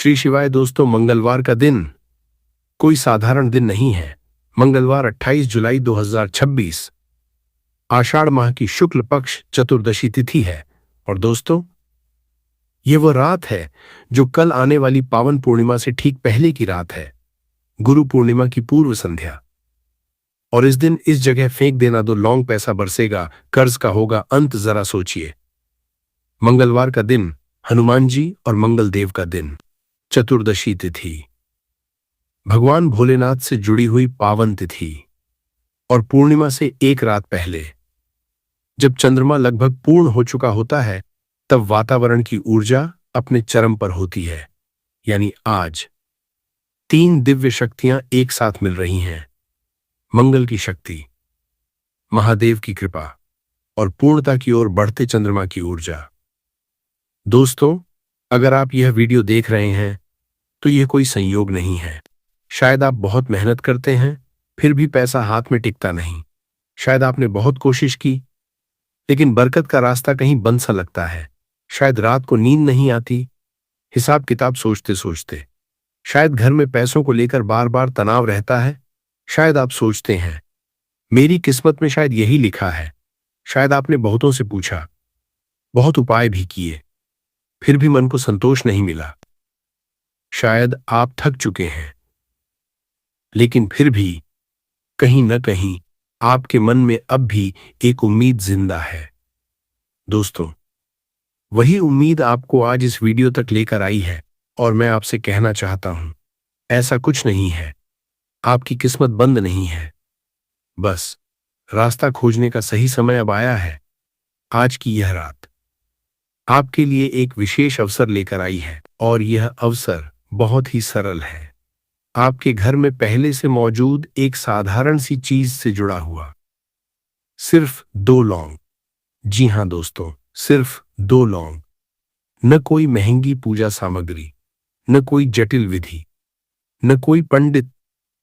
श्री शिवाय दोस्तों, मंगलवार का दिन कोई साधारण दिन नहीं है। मंगलवार 28 जुलाई 2026 आषाढ़ माह की शुक्ल पक्ष चतुर्दशी तिथि है। और दोस्तों, ये वो रात है जो कल आने वाली पावन पूर्णिमा से ठीक पहले की रात है, गुरु पूर्णिमा की पूर्व संध्या। और इस दिन इस जगह फेंक देना दो लौंग पैसा बरसेगा, कर्ज का होगा अंत, जरा सोचिए। मंगलवार का दिन, हनुमान जी और मंगल देव का दिन, चतुर्दशी तिथि, भगवान भोलेनाथ से जुड़ी हुई पावन तिथि। और पूर्णिमा से एक रात पहले, जब चंद्रमा लगभग पूर्ण हो चुका होता है, तब वातावरण की ऊर्जा अपने चरम पर होती है। यानी आज 3 दिव्य शक्तियां एक साथ मिल रही हैं। मंगल की शक्ति, महादेव की कृपा और पूर्णता की ओर बढ़ते चंद्रमा की ऊर्जा। दोस्तों, अगर आप यह वीडियो देख रहे हैं तो यह कोई संयोग नहीं है। शायद आप बहुत मेहनत करते हैं, फिर भी पैसा हाथ में टिकता नहीं। शायद आपने बहुत कोशिश की, लेकिन बरकत का रास्ता कहीं बंद सा लगता है। शायद रात को नींद नहीं आती, हिसाब किताब सोचते सोचते। शायद घर में पैसों को लेकर बार बार तनाव रहता है। शायद आप सोचते हैं, मेरी किस्मत में शायद यही लिखा है। शायद आपने बहुतों से पूछा, बहुत उपाय भी किए, फिर भी मन को संतोष नहीं मिला। शायद आप थक चुके हैं, लेकिन फिर भी कहीं न कहीं आपके मन में अब भी एक उम्मीद जिंदा है। दोस्तों, वही उम्मीद आपको आज इस वीडियो तक लेकर आई है। और मैं आपसे कहना चाहता हूं, ऐसा कुछ नहीं है, आपकी किस्मत बंद नहीं है। बस रास्ता खोजने का सही समय अब आया है। आज की यह रात आपके लिए एक विशेष अवसर लेकर आई है, और यह अवसर बहुत ही सरल है। आपके घर में पहले से मौजूद एक साधारण सी चीज से जुड़ा हुआ। सिर्फ 2 लौंग। जी हां दोस्तों, सिर्फ 2 लौंग। न कोई महंगी पूजा सामग्री, न कोई जटिल विधि, न कोई पंडित,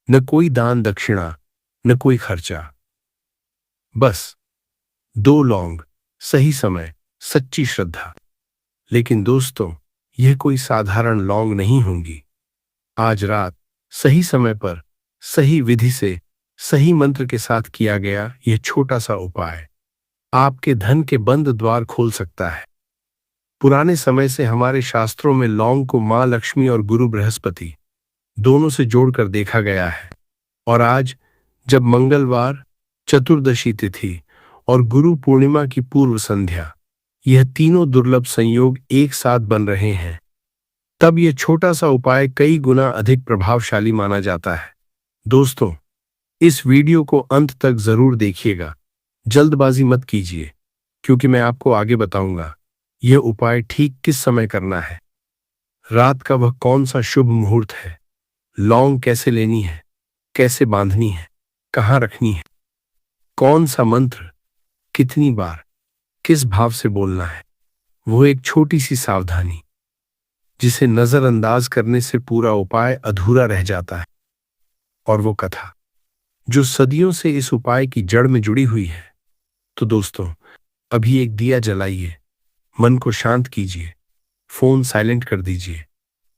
न कोई दान दक्षिणा, न कोई खर्चा। बस 2 लौंग, सही समय, सच्ची श्रद्धा। लेकिन दोस्तों, यह कोई साधारण लौंग नहीं होंगी। आज रात सही समय पर, सही विधि से, सही मंत्र के साथ किया गया यह छोटा सा उपाय आपके धन के बंद द्वार खोल सकता है। पुराने समय से हमारे शास्त्रों में लौंग को मां लक्ष्मी और गुरु बृहस्पति दोनों से जोड़कर देखा गया है। और आज जब मंगलवार, चतुर्दशी तिथि और गुरु पूर्णिमा की पूर्व संध्या, यह तीनों दुर्लभ संयोग एक साथ बन रहे हैं, तब यह छोटा सा उपाय कई गुना अधिक प्रभावशाली माना जाता है। दोस्तों, इस वीडियो को अंत तक जरूर देखिएगा। जल्दबाजी मत कीजिए, क्योंकि मैं आपको आगे बताऊंगा यह उपाय ठीक किस समय करना है, रात का वह कौन सा शुभ मुहूर्त है, लौंग कैसे लेनी है, कैसे बांधनी है, कहां रखनी है, कौन सा मंत्र, कितनी बार, किस भाव से बोलना है। वो एक छोटी सी सावधानी जिसे नजरअंदाज करने से पूरा उपाय अधूरा रह जाता है। और वो कथा जो सदियों से इस उपाय की जड़ में जुड़ी हुई है। तो दोस्तों, अभी एक दिया जलाइए, मन को शांत कीजिए, फोन साइलेंट कर दीजिए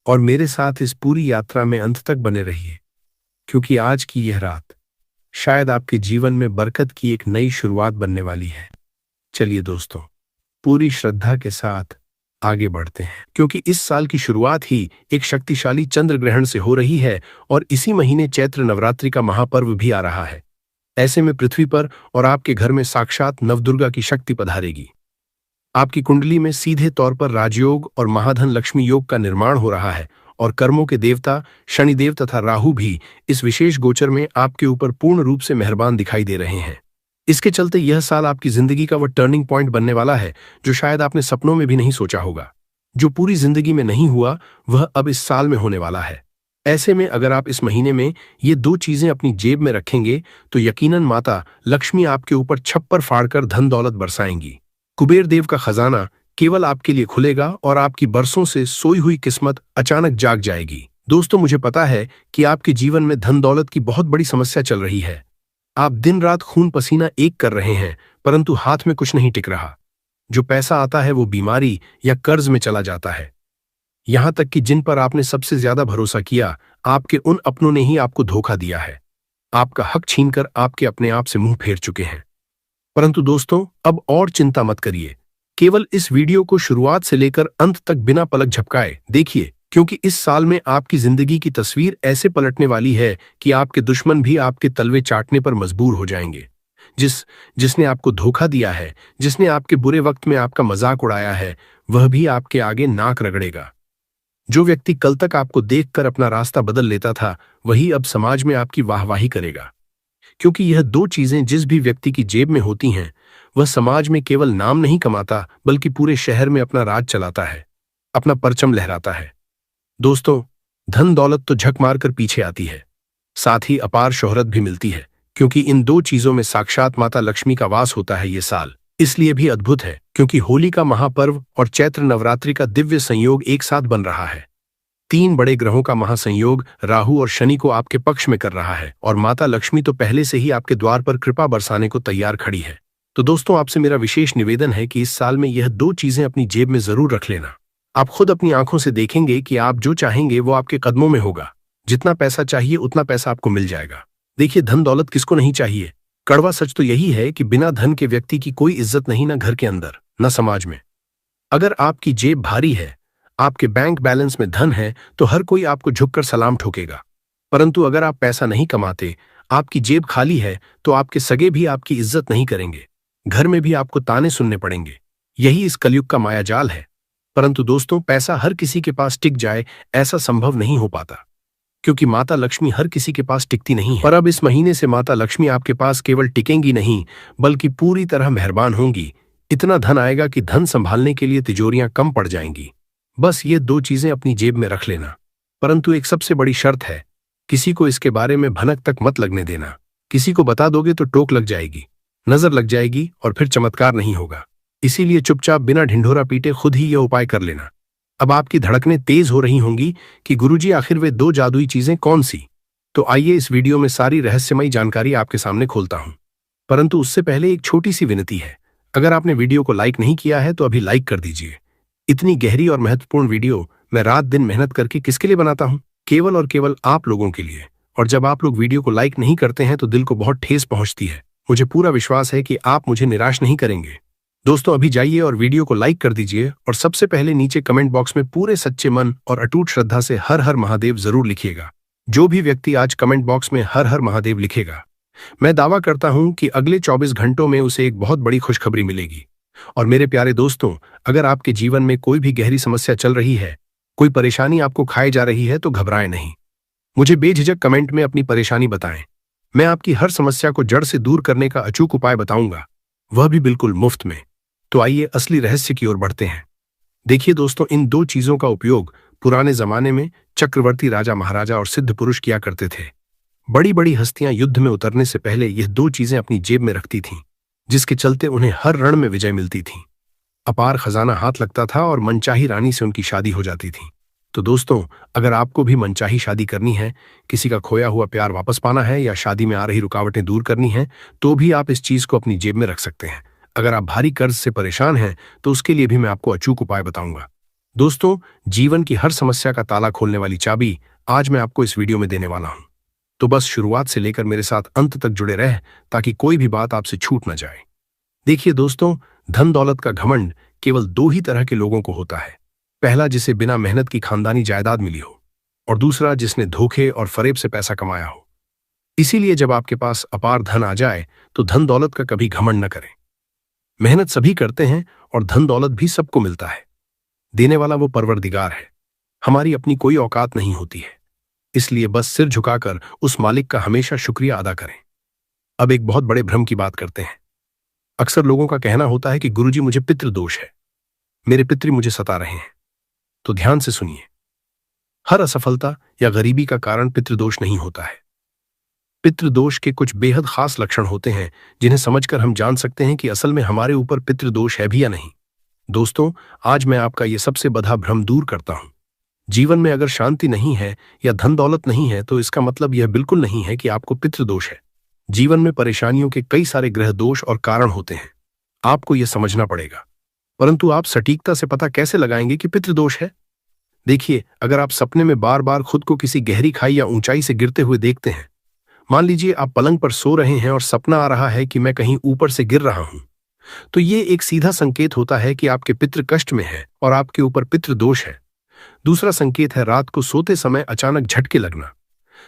और मेरे साथ इस पूरी यात्रा में अंत तक बने रहिए, क्योंकि आज की यह रात शायद आपके जीवन में बरकत की एक नई शुरुआत बनने वाली है। चलिए दोस्तों, पूरी श्रद्धा के साथ आगे बढ़ते हैं, क्योंकि इस साल की शुरुआत ही एक शक्तिशाली चंद्र ग्रहण से हो रही है और इसी महीने चैत्र नवरात्रि का महापर्व भी आ रहा है। ऐसे में पृथ्वी पर और आपके घर में साक्षात नवदुर्गा की शक्ति पधारेगी। आपकी कुंडली में सीधे तौर पर राजयोग और महाधन लक्ष्मी योग का निर्माण हो रहा है, और कर्मों के देवता शनिदेव तथा राहु भी इस विशेष गोचर में आपके ऊपर पूर्ण रूप से मेहरबान दिखाई दे रहे हैं। इसके चलते यह साल आपकी जिंदगी का वह टर्निंग पॉइंट बनने वाला है जो शायद आपने सपनों में भी नहीं सोचा होगा। जो पूरी जिंदगी में नहीं हुआ, वह अब इस साल में होने वाला है। ऐसे में अगर आप इस महीने में ये 2 चीजें अपनी जेब में रखेंगे तो यकीनन माता लक्ष्मी आपके ऊपर छप्पर फाड़कर धन दौलत बरसाएंगी। कुबेर देव का खजाना केवल आपके लिए खुलेगा और आपकी बरसों से सोई हुई किस्मत अचानक जाग जाएगी। दोस्तों, मुझे पता है कि आपके जीवन में धन दौलत की बहुत बड़ी समस्या चल रही है। आप दिन रात खून पसीना एक कर रहे हैं, परंतु हाथ में कुछ नहीं टिक रहा। जो पैसा आता है वो बीमारी या कर्ज में चला जाता है। यहां तक कि जिन पर आपने सबसे ज्यादा भरोसा किया, आपके उन अपनों ने ही आपको धोखा दिया है। आपका हक छीनकर आपके अपने आप से मुंह फेर चुके हैं। परंतु दोस्तों, अब और चिंता मत करिए। केवल इस वीडियो को शुरुआत से लेकर अंत तक बिना पलक झपकाए देखिए, क्योंकि इस साल में आपकी जिंदगी की तस्वीर ऐसे पलटने वाली है कि आपके दुश्मन भी आपके तलवे चाटने पर मजबूर हो जाएंगे। जिसने आपको धोखा दिया है, जिसने आपके बुरे वक्त में आपका मजाक उड़ाया है, वह भी आपके आगे नाक रगड़ेगा। जो व्यक्ति कल तक आपको देखकर अपना रास्ता बदल लेता था, वही अब समाज में आपकी वाहवाही करेगा। क्योंकि यह दो चीजें जिस भी व्यक्ति की जेब में होती हैं, वह समाज में केवल नाम नहीं कमाता, बल्कि पूरे शहर में अपना राज चलाता है, अपना परचम लहराता है। दोस्तों, धन दौलत तो झक मारकर पीछे आती है, साथ ही अपार शोहरत भी मिलती है, क्योंकि इन दो चीजों में साक्षात माता लक्ष्मी का वास होता है। ये साल इसलिए भी अद्भुत है क्योंकि होली का महापर्व और चैत्र नवरात्रि का दिव्य संयोग एक साथ बन रहा है। तीन बड़े ग्रहों का महासंयोग राहु और शनि को आपके पक्ष में कर रहा है, और माता लक्ष्मी तो पहले से ही आपके द्वार पर कृपा बरसाने को तैयार खड़ी है। तो दोस्तों, आपसे मेरा विशेष निवेदन है कि इस साल में यह दो चीजें अपनी जेब में जरूर रख लेना। आप खुद अपनी आंखों से देखेंगे कि आप जो चाहेंगे वो आपके कदमों में होगा। जितना पैसा चाहिए उतना पैसा आपको मिल जाएगा। देखिए, धन दौलत किसको नहीं चाहिए। कड़वा सच तो यही है कि बिना धन के व्यक्ति की कोई इज्जत नहीं, ना घर के अंदर न समाज में। अगर आपकी जेब भारी है, आपके बैंक बैलेंस में धन है, तो हर कोई आपको झुककर सलाम ठोकेगा। परंतु अगर आप पैसा नहीं कमाते, आपकी जेब खाली है, तो आपके सगे भी आपकी इज्जत नहीं करेंगे, घर में भी आपको ताने सुनने पड़ेंगे। यही इस कलयुग का मायाजाल है। परंतु दोस्तों, पैसा हर किसी के पास टिक जाए, ऐसा संभव नहीं हो पाता, क्योंकि माता लक्ष्मी हर किसी के पास टिकती नहीं है। पर अब इस महीने से माता लक्ष्मी आपके पास केवल टिकेंगी नहीं, बल्कि पूरी तरह मेहरबान होंगी। इतना धन आएगा कि धन संभालने के लिए तिजोरियां कम पड़ जाएंगी। बस ये दो चीजें अपनी जेब में रख लेना। परंतु एक सबसे बड़ी शर्त है, किसी को इसके बारे में भनक तक मत लगने देना। किसी को बता दोगे तो टोक लग जाएगी, नजर लग जाएगी, और फिर चमत्कार नहीं होगा। इसीलिए चुपचाप बिना ढिंढोरा पीटे खुद ही यह उपाय कर लेना। अब आपकी धड़कनें तेज हो रही होंगी कि गुरुजी, आखिर वे दो जादुई चीजें कौन सी? तो आइए इस वीडियो में सारी रहस्यमयी जानकारी आपके सामने खोलता हूं। परंतु उससे पहले एक छोटी सी विनती है। अगर आपने वीडियो को लाइक नहीं किया है तो अभी लाइक कर दीजिए। इतनी गहरी और महत्वपूर्ण वीडियो मैं रात दिन मेहनत करके किसके लिए बनाता हूं? केवल और केवल आप लोगों के लिए। और जब आप लोग वीडियो को लाइक नहीं करते हैं तो दिल को बहुत ठेस पहुंचती है। मुझे पूरा विश्वास है कि आप मुझे निराश नहीं करेंगे। दोस्तों, अभी जाइए और वीडियो को लाइक कर दीजिए, और सबसे पहले नीचे कमेंट बॉक्स में पूरे सच्चे मन और अटूट श्रद्धा से हर हर महादेव जरूर लिखिएगा। जो भी व्यक्ति आज कमेंट बॉक्स में हर हर महादेव लिखेगा, मैं दावा करता हूं कि अगले 24 घंटों में उसे एक बहुत बड़ी खुशखबरी मिलेगी। और मेरे प्यारे दोस्तों, अगर आपके जीवन में कोई भी गहरी समस्या चल रही है, कोई परेशानी आपको खाए जा रही है, तो घबराएं नहीं। मुझे बेझिझक कमेंट में अपनी परेशानी बताएं। मैं आपकी हर समस्या को जड़ से दूर करने का अचूक उपाय बताऊंगा, वह भी बिल्कुल मुफ्त में। तो आइए असली रहस्य की ओर बढ़ते हैं। देखिए दोस्तों, इन दो चीजों का उपयोग पुराने जमाने में चक्रवर्ती राजा महाराजा और सिद्ध पुरुष किया करते थे। बड़ी बड़ी हस्तियां युद्ध में उतरने से पहले यह दो चीजें अपनी जेब में रखती थीं, जिसके चलते उन्हें हर रण में विजय मिलती थी, अपार खजाना हाथ लगता था और मनचाही रानी से उनकी शादी हो जाती थी। तो दोस्तों, अगर आपको भी मनचाही शादी करनी है, किसी का खोया हुआ प्यार वापस पाना है, या शादी में आ रही रुकावटें दूर करनी है, तो भी आप इस चीज को अपनी जेब में रख सकते हैं। अगर आप भारी कर्ज से परेशान हैं, तो उसके लिए भी मैं आपको अचूक उपाय बताऊंगा। दोस्तों, जीवन की हर समस्या का ताला खोलने वाली चाबी आज मैं आपको इस वीडियो में देने वाला हूं। तो बस शुरुआत से लेकर मेरे साथ अंत तक जुड़े रहे, ताकि कोई भी बात आपसे छूट न जाए। देखिए दोस्तों, धन दौलत का घमंड केवल दो ही तरह के लोगों को होता है। पहला, जिसे बिना मेहनत की खानदानी जायदाद मिली हो, और दूसरा, जिसने धोखे और फरेब से पैसा कमाया हो। इसीलिए जब आपके पास अपार धन आ जाए, तो धन दौलत का कभी घमंड न करें। मेहनत सभी करते हैं और धन दौलत भी सबको मिलता है। देने वाला वो परवरदिगार है। हमारी अपनी कोई औकात नहीं होती है, इसलिए बस सिर झुकाकर उस मालिक का हमेशा शुक्रिया अदा करें। अब एक बहुत बड़े भ्रम की बात करते हैं। अक्सर लोगों का कहना होता है कि गुरुजी, मुझे पितृदोष है, मेरे पितृ मुझे सता रहे हैं। तो ध्यान से सुनिए, हर असफलता या गरीबी का कारण पितृदोष नहीं होता है। पितृदोष के कुछ बेहद खास लक्षण होते हैं, जिन्हें समझकर हम जान सकते हैं कि असल में हमारे ऊपर पितृदोष है भी या नहीं। दोस्तों, आज मैं आपका ये सबसे बड़ा भ्रम दूर करता हूं। जीवन में अगर शांति नहीं है या धन दौलत नहीं है, तो इसका मतलब यह बिल्कुल नहीं है कि आपको पितृदोष है। जीवन में परेशानियों के कई सारे ग्रह दोष और कारण होते हैं, आपको यह समझना पड़ेगा। परंतु आप सटीकता से पता कैसे लगाएंगे कि पितृदोष है? देखिए, अगर आप सपने में बार बार खुद को किसी गहरी खाई या ऊंचाई से गिरते हुए देखते हैं, मान लीजिए आप पलंग पर सो रहे हैं और सपना आ रहा है कि मैं कहीं ऊपर से गिर रहा हूं, तो ये एक सीधा संकेत होता है कि आपके पितृ कष्ट में है और आपके ऊपर पितृ दोष है। दूसरा संकेत है रात को सोते समय अचानक झटके लगना,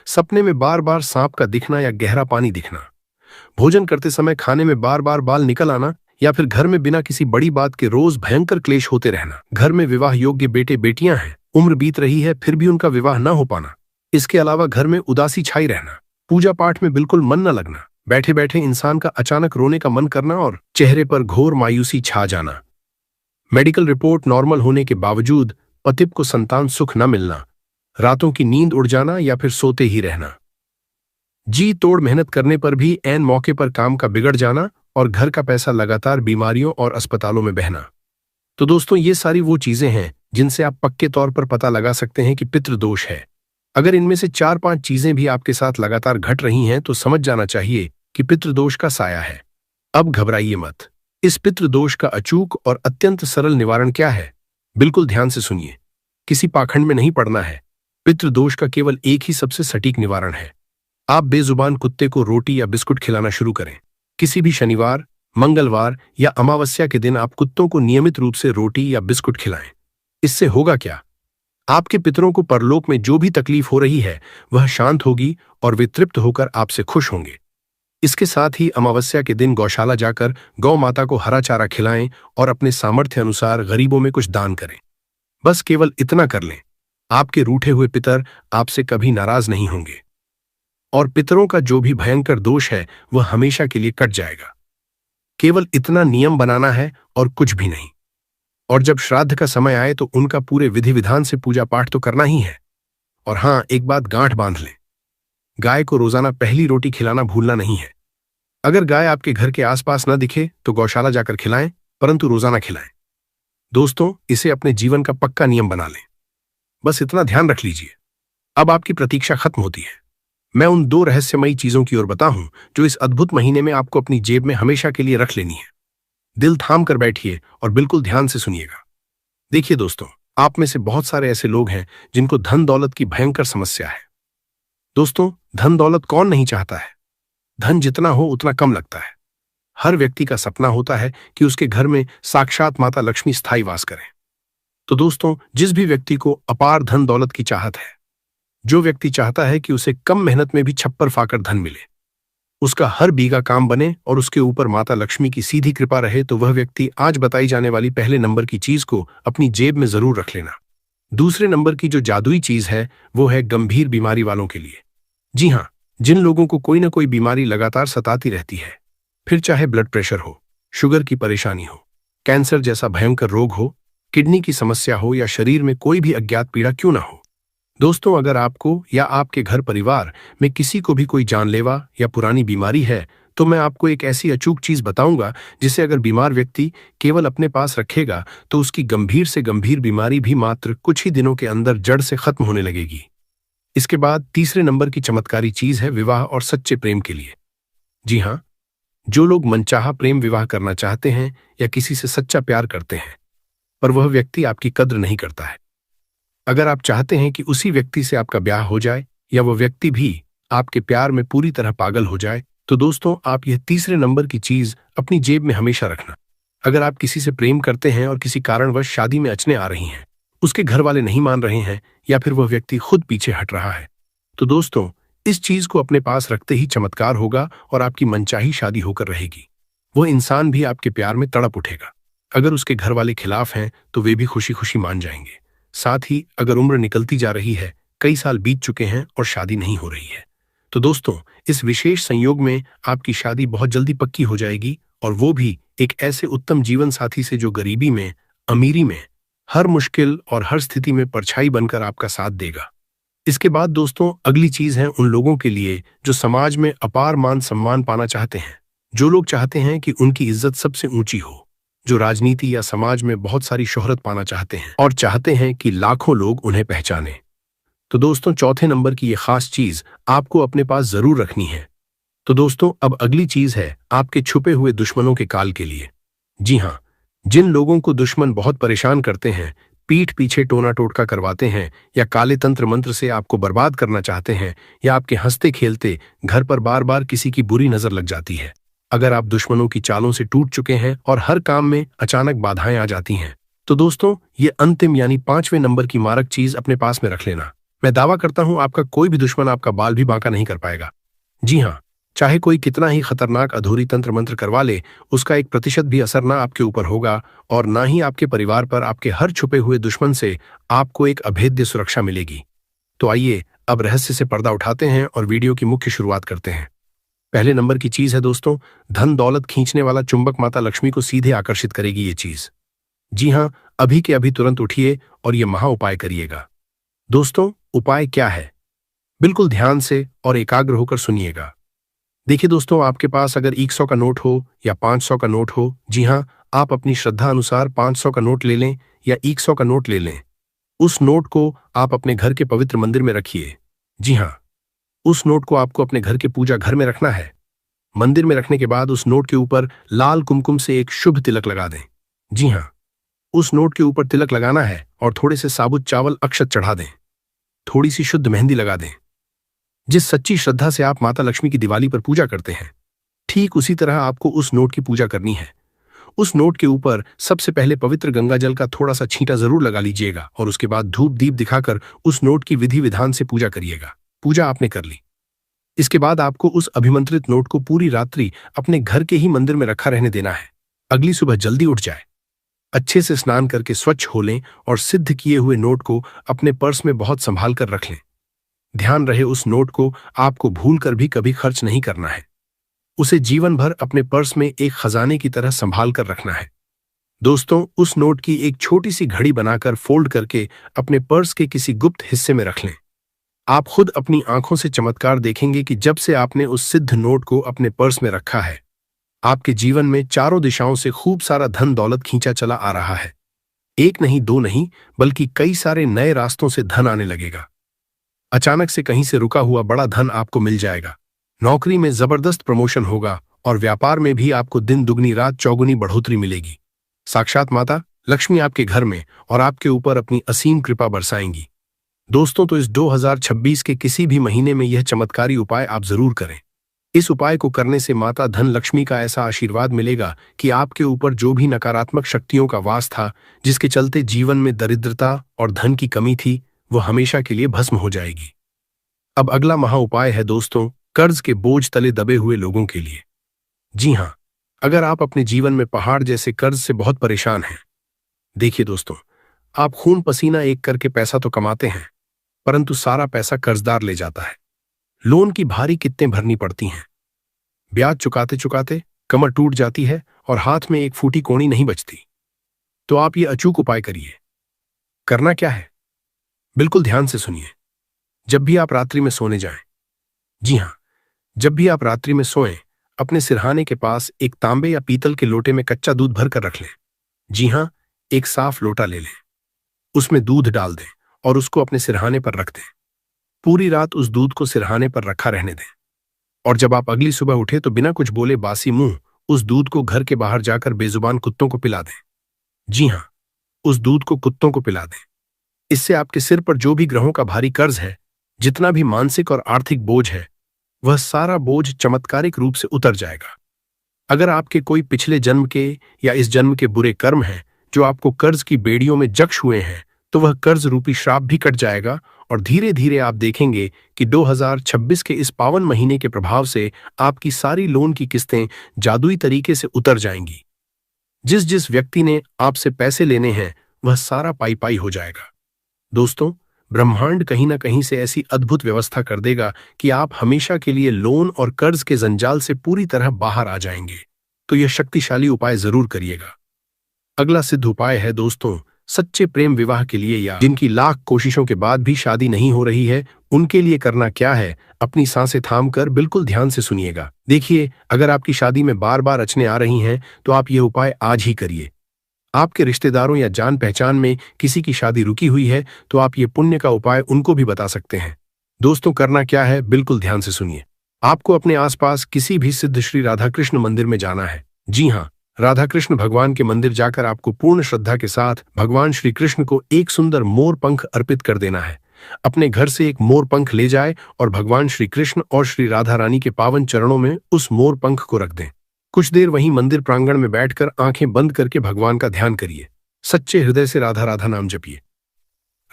सपने में बार बार सांप का दिखना या गहरा पानी दिखना, भोजन करते समय खाने में बार बार बाल निकल आना, या फिर घर में बिना किसी बड़ी बात के रोज भयंकर क्लेश होते रहना। घर में विवाह योग्य बेटे बेटियां हैं, उम्र बीत रही है फिर भी उनका विवाह न हो पाना। इसके अलावा घर में उदासी छाई रहना, पूजा पाठ में बिल्कुल मन न लगना, बैठे बैठे इंसान का अचानक रोने का मन करना और चेहरे पर घोर मायूसी छा जाना। मेडिकल रिपोर्ट नॉर्मल होने के बावजूद पति को संतान सुख न मिलना, रातों की नींद उड़ जाना या फिर सोते ही रहना, जी तोड़ मेहनत करने पर भी ऐन मौके पर काम का बिगड़ जाना और घर का पैसा लगातार बीमारियों और अस्पतालों में बहना। तो दोस्तों, ये सारी वो चीजें हैं जिनसे आप पक्के तौर पर पता लगा सकते हैं कि पितृदोष है। अगर इनमें से 4-5 चीजें भी आपके साथ लगातार घट रही हैं तो समझ जाना चाहिए कि पितृदोष का साया है। अब घबराइए मत। इस पितृदोष का अचूक और अत्यंत सरल निवारण क्या है, बिल्कुल ध्यान से सुनिए, किसी पाखंड में नहीं पड़ना है। पितृदोष का केवल एक ही सबसे सटीक निवारण है। आप बेजुबान कुत्ते को रोटी या बिस्कुट खिलाना शुरू करें। किसी भी शनिवार, मंगलवार या अमावस्या के दिन आप कुत्तों को नियमित रूप से रोटी या बिस्कुट खिलाएं। इससे होगा क्या, आपके पितरों को परलोक में जो भी तकलीफ हो रही है वह शांत होगी और वे तृप्त होकर आपसे खुश होंगे। इसके साथ ही अमावस्या के दिन गौशाला जाकर गौ माता को हरा चारा खिलाएं और अपने सामर्थ्य अनुसार गरीबों में कुछ दान करें। बस केवल इतना कर लें, आपके रूठे हुए पितर आपसे कभी नाराज नहीं होंगे और पितरों का जो भी भयंकर दोष है वह हमेशा के लिए कट जाएगा। केवल इतना नियम बनाना है और कुछ भी नहीं। और जब श्राद्ध का समय आए तो उनका पूरे विधि विधान से पूजा पाठ तो करना ही है। और हां, एक बात गांठ बांध लें, गाय को रोजाना पहली रोटी खिलाना भूलना नहीं है। अगर गाय आपके घर के आसपास न दिखे तो गौशाला जाकर खिलाएं, परंतु रोजाना खिलाएं। दोस्तों, इसे अपने जीवन का पक्का नियम बना लें। बस इतना ध्यान रख लीजिए। अब आपकी प्रतीक्षा खत्म होती है। मैं उन 2 रहस्यमयी चीजों की ओर बताऊं जो इस अद्भुत महीने में आपको अपनी जेब में हमेशा के लिए रख लेनी है। दिल थाम कर बैठिए और बिल्कुल ध्यान से सुनिएगा। देखिए दोस्तों, आप में से बहुत सारे ऐसे लोग हैं जिनको धन दौलत की भयंकर समस्या है। दोस्तों, धन दौलत कौन नहीं चाहता है। धन जितना हो उतना कम लगता है। हर व्यक्ति का सपना होता है कि उसके घर में साक्षात माता लक्ष्मी स्थायी वास करें। तो दोस्तों, जिस भी व्यक्ति को अपार धन दौलत की चाहत है, जो व्यक्ति चाहता है कि उसे कम मेहनत में भी छप्पर फाकर धन मिले, उसका हर बीघा काम बने और उसके ऊपर माता लक्ष्मी की सीधी कृपा रहे, तो वह व्यक्ति आज बताई जाने वाली पहले नंबर की चीज को अपनी जेब में जरूर रख लेना। दूसरे नंबर की जो जादुई चीज है वो है गंभीर बीमारी वालों के लिए। जी हाँ, जिन लोगों को कोई ना कोई बीमारी लगातार सताती रहती है, फिर चाहे ब्लड प्रेशर हो, शुगर की परेशानी हो, कैंसर जैसा भयंकर रोग हो, किडनी की समस्या हो या शरीर में कोई भी अज्ञात पीड़ा क्यों ना हो। दोस्तों, अगर आपको या आपके घर परिवार में किसी को भी कोई जानलेवा या पुरानी बीमारी है, तो मैं आपको एक ऐसी अचूक चीज बताऊंगा जिसे अगर बीमार व्यक्ति केवल अपने पास रखेगा तो उसकी गंभीर से गंभीर बीमारी भी मात्र कुछ ही दिनों के अंदर जड़ से खत्म होने लगेगी। इसके बाद तीसरे नंबर की चमत्कारी चीज है विवाह और सच्चे प्रेम के लिए। जी हाँ, जो लोग मनचाहा प्रेम विवाह करना चाहते हैं या किसी से सच्चा प्यार करते हैं पर वह व्यक्ति आपकी कद्र नहीं करता है, अगर आप चाहते हैं कि उसी व्यक्ति से आपका ब्याह हो जाए या वह व्यक्ति भी आपके प्यार में पूरी तरह पागल हो जाए, तो दोस्तों, आप यह तीसरे नंबर की चीज अपनी जेब में हमेशा रखना। अगर आप किसी से प्रेम करते हैं और किसी कारणवश शादी में अड़चनें आ रही हैं, उसके घर वाले नहीं मान रहे हैं या फिर वह व्यक्ति खुद पीछे हट रहा है, तो दोस्तों, इस चीज को अपने पास रखते ही चमत्कार होगा और आपकी मनचाही शादी होकर रहेगी। वह इंसान भी आपके प्यार में तड़प उठेगा। अगर उसके घर वाले खिलाफ हैं तो वे भी खुशी खुशी मान जाएंगे। साथ ही अगर उम्र निकलती जा रही है, कई साल बीत चुके हैं और शादी नहीं हो रही है, तो दोस्तों, इस विशेष संयोग में आपकी शादी बहुत जल्दी पक्की हो जाएगी, और वो भी एक ऐसे उत्तम जीवन साथी से जो गरीबी में, अमीरी में, हर मुश्किल और हर स्थिति में परछाई बनकर आपका साथ देगा। इसके बाद दोस्तों, अगली चीज है उन लोगों के लिए जो समाज में अपार मान सम्मान पाना चाहते हैं, जो लोग चाहते हैं कि उनकी इज्जत सबसे ऊंची हो, जो राजनीति या समाज में बहुत सारी शोहरत पाना चाहते हैं और चाहते हैं कि लाखों लोग उन्हें पहचाने। तो दोस्तों, चौथे नंबर की ये खास चीज आपको अपने पास जरूर रखनी है। तो दोस्तों, अब अगली चीज है आपके छुपे हुए दुश्मनों के काल के लिए। जी हाँ, जिन लोगों को दुश्मन बहुत परेशान करते हैं, पीठ पीछे टोना टोटका करवाते हैं या काले तंत्र मंत्र से आपको बर्बाद करना चाहते हैं या आपके हंसते खेलते घर पर बार बार किसी की बुरी नजर लग जाती है, अगर आप दुश्मनों की चालों से टूट चुके हैं और हर काम में अचानक बाधाएं आ जाती हैं, तो दोस्तों ये अंतिम यानी 5वें नंबर की मारक चीज अपने पास में रख लेना। मैं दावा करता हूं आपका कोई भी दुश्मन आपका बाल भी बांका नहीं कर पाएगा। जी हाँ, चाहे कोई कितना ही खतरनाक अधूरी तंत्र मंत्र करवा ले, उसका 1% भी असर ना आपके ऊपर होगा और ना ही आपके परिवार पर। आपके हर छुपे हुए दुश्मन से आपको एक अभेद्य सुरक्षा मिलेगी। तो आइए अब रहस्य से पर्दा उठाते हैं और वीडियो की मुख्य शुरुआत करते हैं। पहले नंबर की चीज है दोस्तों, धन दौलत खींचने वाला चुंबक माता लक्ष्मी को सीधे आकर्षित करेगी ये चीज। जी हाँ, अभी के अभी तुरंत उठिए और ये महा उपाय करिएगा। दोस्तों उपाय क्या है, बिल्कुल ध्यान से और एकाग्र होकर सुनिएगा। देखिए दोस्तों, आपके पास अगर 100 का नोट हो या 500 का नोट हो, जी हाँ, आप अपनी श्रद्धा अनुसार 500 का नोट ले लें या 100 का नोट ले लें। उस नोट को आप अपने घर के पवित्र मंदिर में रखिए। जी हाँ, उस नोट को आपको अपने घर के पूजा घर में रखना है। मंदिर में रखने के बाद उस नोट के ऊपर लाल कुमकुम से एक शुभ तिलक लगा दें। जी हाँ, उस नोट के ऊपर तिलक लगाना है और थोड़े से साबुत चावल अक्षत चढ़ा दें। थोड़ी सी शुद्ध मेहंदी लगा दें। जिस सच्ची श्रद्धा से आप माता लक्ष्मी की दिवाली पर पूजा करते हैं, ठीक उसी तरह आपको उस नोट की पूजा करनी है। उस नोट के ऊपर सबसे पहले पवित्र गंगा जल का थोड़ा सा छींटा जरूर लगा लीजिएगा और उसके बाद धूप दीप दिखाकर उस नोट की विधि विधान से पूजा करिएगा। पूजा आपने कर ली, इसके बाद आपको उस अभिमंत्रित नोट को पूरी रात्रि अपने घर के ही मंदिर में रखा रहने देना है। अगली सुबह जल्दी उठ जाए, अच्छे से स्नान करके स्वच्छ हो लें और सिद्ध किए हुए नोट को अपने पर्स में बहुत संभाल कर रख लें। ध्यान रहे, उस नोट को आपको भूल कर भी कभी खर्च नहीं करना है। उसे जीवन भर अपने पर्स में एक खजाने की तरह संभाल कर रखना है। दोस्तों उस नोट की एक छोटी सी घड़ी बनाकर फोल्ड करके अपने पर्स के किसी गुप्त हिस्से में रख लें। आप खुद अपनी आंखों से चमत्कार देखेंगे कि जब से आपने उस सिद्ध नोट को अपने पर्स में रखा है, आपके जीवन में चारों दिशाओं से खूब सारा धन दौलत खींचा चला आ रहा है। एक नहीं दो नहीं बल्कि कई सारे नए रास्तों से धन आने लगेगा। अचानक से कहीं से रुका हुआ बड़ा धन आपको मिल जाएगा। नौकरी में जबरदस्त प्रमोशन होगा और व्यापार में भी आपको दिन दुगनी रात चौगुनी बढ़ोतरी मिलेगी। साक्षात माता लक्ष्मी आपके घर में और आपके ऊपर अपनी असीम कृपा बरसाएंगी। दोस्तों तो इस 2026 के किसी भी महीने में यह चमत्कारी उपाय आप जरूर करें। इस उपाय को करने से माता धन लक्ष्मी का ऐसा आशीर्वाद मिलेगा कि आपके ऊपर जो भी नकारात्मक शक्तियों का वास था, जिसके चलते जीवन में दरिद्रता और धन की कमी थी, वो हमेशा के लिए भस्म हो जाएगी। अब अगला महा उपाय है दोस्तों, कर्ज के बोझ तले दबे हुए लोगों के लिए। जी हाँ, अगर आप अपने जीवन में पहाड़ जैसे कर्ज से बहुत परेशान हैं। देखिए दोस्तों, आप खून पसीना एक करके पैसा तो कमाते हैं, परंतु सारा पैसा कर्जदार ले जाता है। लोन की भारी किस्तें भरनी पड़ती हैं, ब्याज चुकाते चुकाते कमर टूट जाती है और हाथ में एक फूटी कोणी नहीं बचती। तो आप ये अचूक उपाय करिए। करना क्या है, बिल्कुल ध्यान से सुनिए। जब भी आप रात्रि में सोने जाएं, जी हाँ, जब भी आप रात्रि में सोएं, अपने सिरहाने के पास एक तांबे या पीतल के लोटे में कच्चा दूध भरकर रख लें। जी हाँ, एक साफ लोटा ले लें, उसमें दूध डाल दें और उसको अपने सिरहाने पर रख दें। पूरी रात उस दूध को सिरहाने पर रखा रहने दें और जब आप अगली सुबह उठे तो बिना कुछ बोले बासी मुंह उस दूध को घर के बाहर जाकर बेजुबान कुत्तों को पिला दें। जी हाँ, उस दूध को कुत्तों को पिला दें। इससे आपके सिर पर जो भी ग्रहों का भारी कर्ज है, जितना भी मानसिक और आर्थिक बोझ है, वह सारा बोझ चमत्कारिक रूप से उतर जाएगा। अगर आपके कोई पिछले जन्म के या इस जन्म के बुरे कर्म हैं जो आपको कर्ज की बेड़ियों में जक्श हुए हैं, तो वह कर्ज रूपी श्राप भी कट जाएगा और धीरे धीरे आप देखेंगे कि 2026 के इस पावन महीने के प्रभाव से आपकी सारी लोन की किस्तें जादुई तरीके से उतर जाएंगी। जिस जिस व्यक्ति ने आपसे पैसे लेने हैं, वह सारा पाई पाई हो जाएगा। दोस्तों, ब्रह्मांड कहीं ना कहीं से ऐसी अद्भुत व्यवस्था कर देगा कि आप हमेशा के लिए लोन और कर्ज के जंजाल से पूरी तरह बाहर आ जाएंगे। तो यह शक्तिशाली उपाय जरूर करिएगा। अगला सिद्ध उपाय है दोस्तों, सच्चे प्रेम विवाह के लिए या जिनकी लाख कोशिशों के बाद भी शादी नहीं हो रही है, उनके लिए करना क्या है, अपनी सांसें थाम कर बिल्कुल ध्यान से सुनिएगा। देखिए, अगर आपकी शादी में बार बार अड़चनें आ रही हैं, तो आप यह उपाय आज ही करिए। आपके रिश्तेदारों या जान पहचान में किसी की शादी रुकी हुई है, तो आप ये पुण्य का उपाय उनको भी बता सकते हैं। दोस्तों, करना क्या है, बिल्कुल ध्यान से सुनिए। आपको अपने आसपास किसी भी सिद्ध श्री राधा कृष्ण मंदिर में जाना है। जी हाँ, राधा कृष्ण भगवान के मंदिर जाकर आपको पूर्ण श्रद्धा के साथ भगवान श्री कृष्ण को एक सुंदर मोर पंख अर्पित कर देना है। अपने घर से एक मोर पंख ले जाए और भगवान श्री कृष्ण और श्री राधा रानी के पावन चरणों में उस मोर पंख को रख दें। कुछ देर वहीं मंदिर प्रांगण में बैठकर आंखें बंद करके भगवान का ध्यान करिए। सच्चे हृदय से राधा राधा नाम जपिए,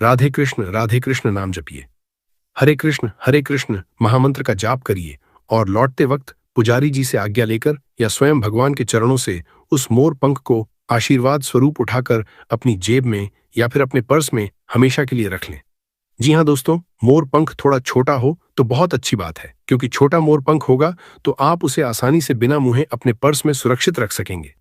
राधे कृष्ण नाम जपिए, हरे कृष्ण महामंत्र का जाप करिए और लौटते वक्त पुजारी जी से आज्ञा लेकर या स्वयं भगवान के चरणों से उस मोर पंख को आशीर्वाद स्वरूप उठाकर अपनी जेब में या फिर अपने पर्स में हमेशा के लिए रख लें। जी हाँ दोस्तों, मोर पंख थोड़ा छोटा हो तो बहुत अच्छी बात है, क्योंकि छोटा मोर पंख होगा तो आप उसे आसानी से बिना मुँहे अपने पर्स में सुरक्षित रख सकेंगे।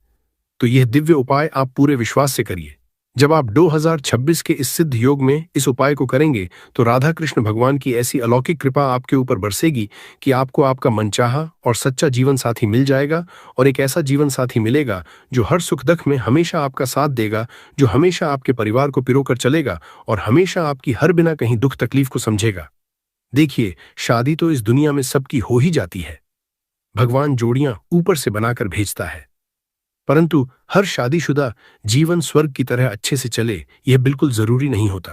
तो यह दिव्य उपाय आप पूरे विश्वास से करिए। जब आप 2026 के इस सिद्ध योग में इस उपाय को करेंगे तो राधा कृष्ण भगवान की ऐसी अलौकिक कृपा आपके ऊपर बरसेगी कि आपको आपका मनचाहा और सच्चा जीवन साथी मिल जाएगा, और एक ऐसा जीवन साथी मिलेगा जो हर सुख दुख में हमेशा आपका साथ देगा, जो हमेशा आपके परिवार को पिरोकर चलेगा और हमेशा आपकी हर बिना कहीं दुख तकलीफ को समझेगा। देखिए, शादी तो इस दुनिया में सबकी हो ही जाती है, भगवान जोड़ियां ऊपर से बनाकर भेजता है, परंतु हर शादीशुदा जीवन स्वर्ग की तरह अच्छे से चले यह बिल्कुल जरूरी नहीं होता।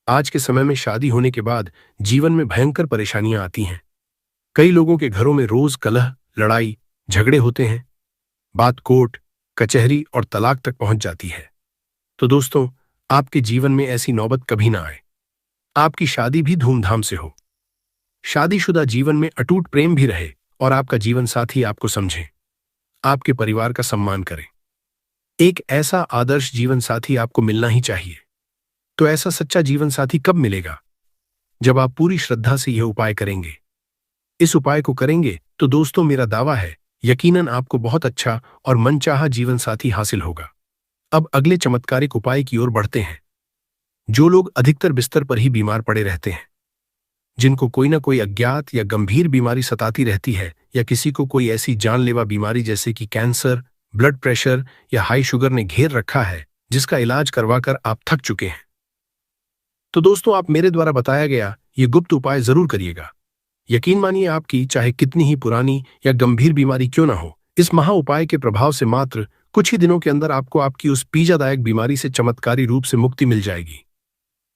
आज के समय में शादी होने के बाद जीवन में भयंकर परेशानियां आती हैं। कई लोगों के घरों में रोज कलह, लड़ाई, झगड़े होते हैं। बात कोर्ट, कचहरी और तलाक तक पहुंच जाती है। तो दोस्तों, आपके जीवन में ऐसी नौबत कभी ना आए। आपकी शादी भी धूमधाम से हो, शादीशुदा जीवन में अटूट प्रेम भी रहे और आपका जीवन साथी आपको समझे, आपके परिवार का सम्मान करें। एक ऐसा आदर्श जीवन साथी आपको मिलना ही चाहिए। तो ऐसा सच्चा जीवन साथी कब मिलेगा? जब आप पूरी श्रद्धा से यह उपाय करेंगे। इस उपाय को करेंगे तो दोस्तों, मेरा दावा है यकीनन आपको बहुत अच्छा और मनचाहा जीवन साथी हासिल होगा। अब अगले चमत्कारिक उपाय की ओर बढ़ते हैं। जो लोग अधिकतर बिस्तर पर ही बीमार पड़े रहते हैं, जिनको कोई ना कोई अज्ञात या गंभीर बीमारी सताती रहती है, या किसी को कोई ऐसी जानलेवा बीमारी जैसे कि कैंसर, ब्लड प्रेशर या हाई शुगर ने घेर रखा है, जिसका इलाज करवाकर आप थक चुके हैं, तो दोस्तों, आप मेरे द्वारा बताया गया ये गुप्त उपाय जरूर करिएगा। यकीन मानिए, आपकी चाहे कितनी ही पुरानी या गंभीर बीमारी क्यों ना हो, इस महा उपाय के प्रभाव से मात्र कुछ ही दिनों के अंदर आपको आपकी उस पीड़ादायक बीमारी से चमत्कारी रूप से मुक्ति मिल जाएगी।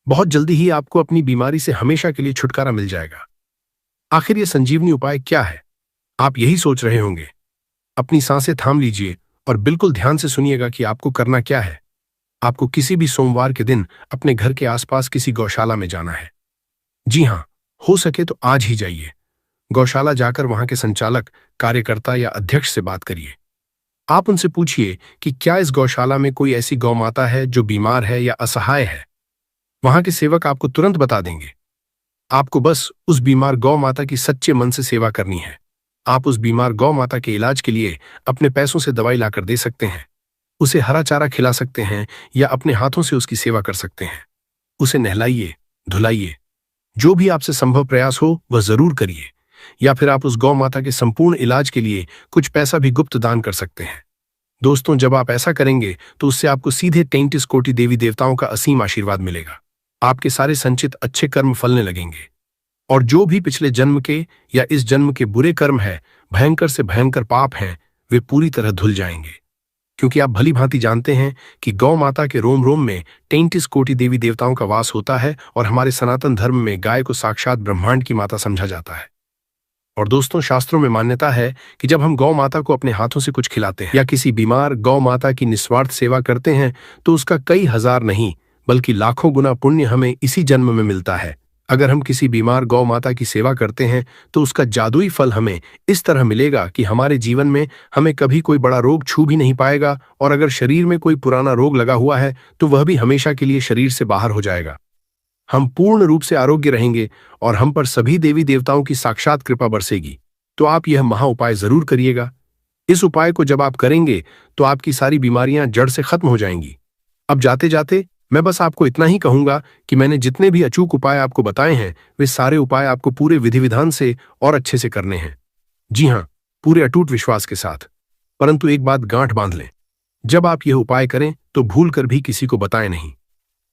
बहुत जल्दी ही आपको अपनी बीमारी से हमेशा के लिए छुटकारा मिल जाएगा। आखिर ये संजीवनी उपाय क्या है, आप यही सोच रहे होंगे। अपनी सांसें थाम लीजिए और बिल्कुल ध्यान से सुनिएगा कि आपको करना क्या है। आपको किसी भी सोमवार के दिन अपने घर के आसपास किसी गौशाला में जाना है। जी हाँ, हो सके तो आज ही जाइए। गौशाला जाकर वहां के संचालक, कार्यकर्ता या अध्यक्ष से बात करिए। आप उनसे पूछिए कि क्या इस गौशाला में कोई ऐसी गौ माता है जो बीमार है या असहाय है। वहां के सेवक आपको तुरंत बता देंगे। आपको बस उस बीमार गौ माता की सच्चे मन से सेवा करनी है। आप उस बीमार गौ माता के इलाज के लिए अपने पैसों से दवाई लाकर दे सकते हैं, उसे हरा चारा खिला सकते हैं या अपने हाथों से उसकी सेवा कर सकते हैं। उसे नहलाइए, धुलाइए, जो भी आपसे संभव प्रयास हो वह जरूर करिए। या फिर आप उस गौ माता के संपूर्ण इलाज के लिए कुछ पैसा भी गुप्त दान कर सकते हैं। दोस्तों, जब आप ऐसा करेंगे तो उससे आपको सीधे 33 कोटि देवी देवताओं का असीम आशीर्वाद मिलेगा। आपके सारे संचित अच्छे कर्म फलने लगेंगे और जो भी पिछले जन्म के या इस जन्म के बुरे कर्म है, भयंकर से भयंकर पाप हैं, वे पूरी तरह धुल जाएंगे। क्योंकि आप भली भांति जानते हैं कि गौ माता के रोम रोम में 33 कोटि देवी देवताओं का वास होता है और हमारे सनातन धर्म में गाय को साक्षात ब्रह्मांड की माता समझा जाता है। और दोस्तों, शास्त्रों में मान्यता है कि जब हम गौ माता को अपने हाथों से कुछ खिलाते हैं या किसी बीमार गौ माता की निस्वार्थ सेवा करते हैं तो उसका कई हजार नहीं बल्कि लाखों गुना पुण्य हमें इसी जन्म में मिलता है। अगर हम किसी बीमार गौ माता की सेवा करते हैं तो उसका जादुई फल हमें इस तरह मिलेगा कि हमारे जीवन में हमें कभी कोई बड़ा रोग छू भी नहीं पाएगा, और अगर शरीर में कोई पुराना रोग लगा हुआ है तो वह भी हमेशा के लिए शरीर से बाहर हो जाएगा। हम पूर्ण रूप से आरोग्य रहेंगे और हम पर सभी देवी देवताओं की साक्षात कृपा बरसेगी। तो आप यह महा उपाय जरूर करिएगा। इस उपाय को जब आप करेंगे तो आपकी सारी बीमारियां जड़ से खत्म हो जाएंगी। अब जाते जाते मैं बस आपको इतना ही कहूंगा कि मैंने जितने भी अचूक उपाय आपको बताए हैं, वे सारे उपाय आपको पूरे विधि विधान से और अच्छे से करने हैं। जी हाँ, पूरे अटूट विश्वास के साथ। परंतु एक बात गांठ बांध लें, जब आप यह उपाय करें तो भूल कर भी किसी को बताएं नहीं।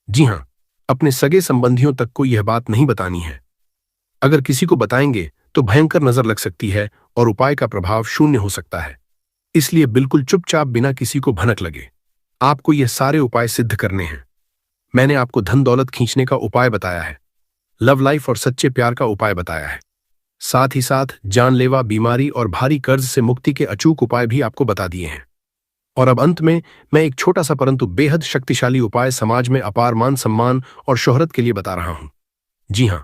जी हाँ, अपने सगे संबंधियों तक को यह बात नहीं बतानी है। अगर किसी को बताएंगे तो भयंकर नजर लग सकती है और उपाय का प्रभाव शून्य हो सकता है। इसलिए बिल्कुल चुपचाप बिना किसी को भनक लगे आपको ये सारे उपाय सिद्ध करने हैं। मैंने आपको धन दौलत खींचने का उपाय बताया है, लव लाइफ और सच्चे प्यार का उपाय बताया है, साथ ही साथ जानलेवा बीमारी और भारी कर्ज से मुक्ति के अचूक उपाय भी आपको बता दिए हैं। और अब अंत में मैं एक छोटा सा परंतु बेहद शक्तिशाली उपाय समाज में अपार मान सम्मान और शोहरत के लिए बता रहा हूं। जी हां,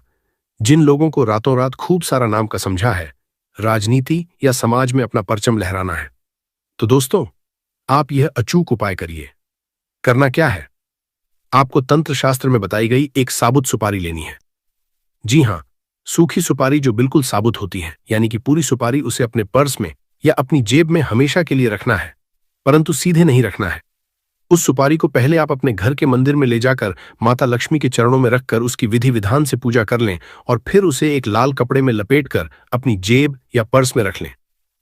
जिन लोगों को रातों रात खूब सारा नाम का समझा है, राजनीति या समाज में अपना परचम लहराना है, तो दोस्तों आप यह अचूक उपाय करिए। करना क्या है? आपको तंत्र शास्त्र में बताई गई एक साबुत सुपारी लेनी है। जी हां, सूखी सुपारी जो बिल्कुल साबुत होती है, यानी कि पूरी सुपारी उसे अपने पर्स में या अपनी जेब में हमेशा के लिए रखना है, परंतु सीधे नहीं रखना है। उस सुपारी को पहले आप अपने घर के मंदिर में ले जाकर माता लक्ष्मी के चरणों में रखकर उसकी विधि विधान से पूजा कर लें और फिर उसे एक लाल कपड़े में लपेटकर अपनी जेब या पर्स में रख लें।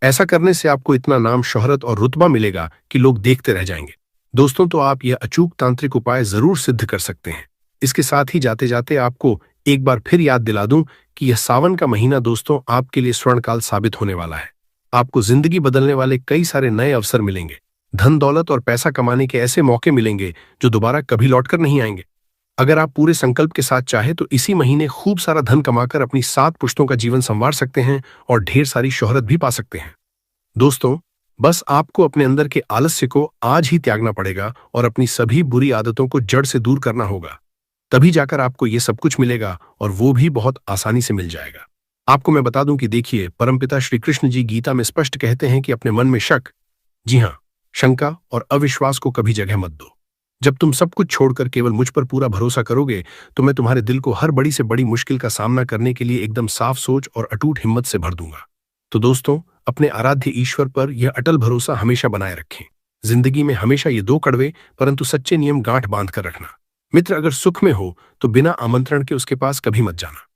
ऐसा करने से आपको इतना नाम, शोहरत और रुतबा मिलेगा कि लोग देखते रह जाएंगे। दोस्तों, तो आप यह अचूक तांत्रिक उपाय जरूर सिद्ध कर सकते हैं। इसके साथ ही जाते जाते आपको एक बार फिर याद दिला दूं कि यह सावन का महीना दोस्तों आपके लिए स्वर्णकाल साबित होने वाला है। आपको जिंदगी बदलने वाले कई सारे नए अवसर मिलेंगे। धन दौलत और पैसा कमाने के ऐसे मौके मिलेंगे जो दोबारा कभी लौटकर नहीं आएंगे। अगर आप पूरे संकल्प के साथ चाहे तो इसी महीने खूब सारा धन कमाकर अपनी 7 पुश्तों का जीवन संवार सकते हैं और ढेर सारी शोहरत भी पा सकते हैं। दोस्तों, बस आपको अपने अंदर के आलस्य को आज ही त्यागना पड़ेगा और अपनी सभी बुरी आदतों को जड़ से दूर करना होगा। तभी जाकर आपको ये सब कुछ मिलेगा और वो भी बहुत आसानी से मिल जाएगा। आपको मैं बता दूं कि देखिए, परमपिता श्री कृष्ण जी गीता में स्पष्ट कहते हैं कि अपने मन में शक, जी हां, शंका और अविश्वास को कभी जगह मत दो। जब तुम सब कुछ छोड़कर केवल मुझ पर पूरा भरोसा करोगे तो मैं तुम्हारे दिल को हर बड़ी से बड़ी मुश्किल का सामना करने के लिए एकदम साफ सोच और अटूट हिम्मत से भर दूंगा। तो दोस्तों, अपने आराध्य ईश्वर पर यह अटल भरोसा हमेशा बनाए रखें। जिंदगी में हमेशा ये 2 कड़वे परंतु सच्चे नियम गांठ बांध कर रखना। मित्र अगर सुख में हो तो बिना आमंत्रण के उसके पास कभी मत जाना,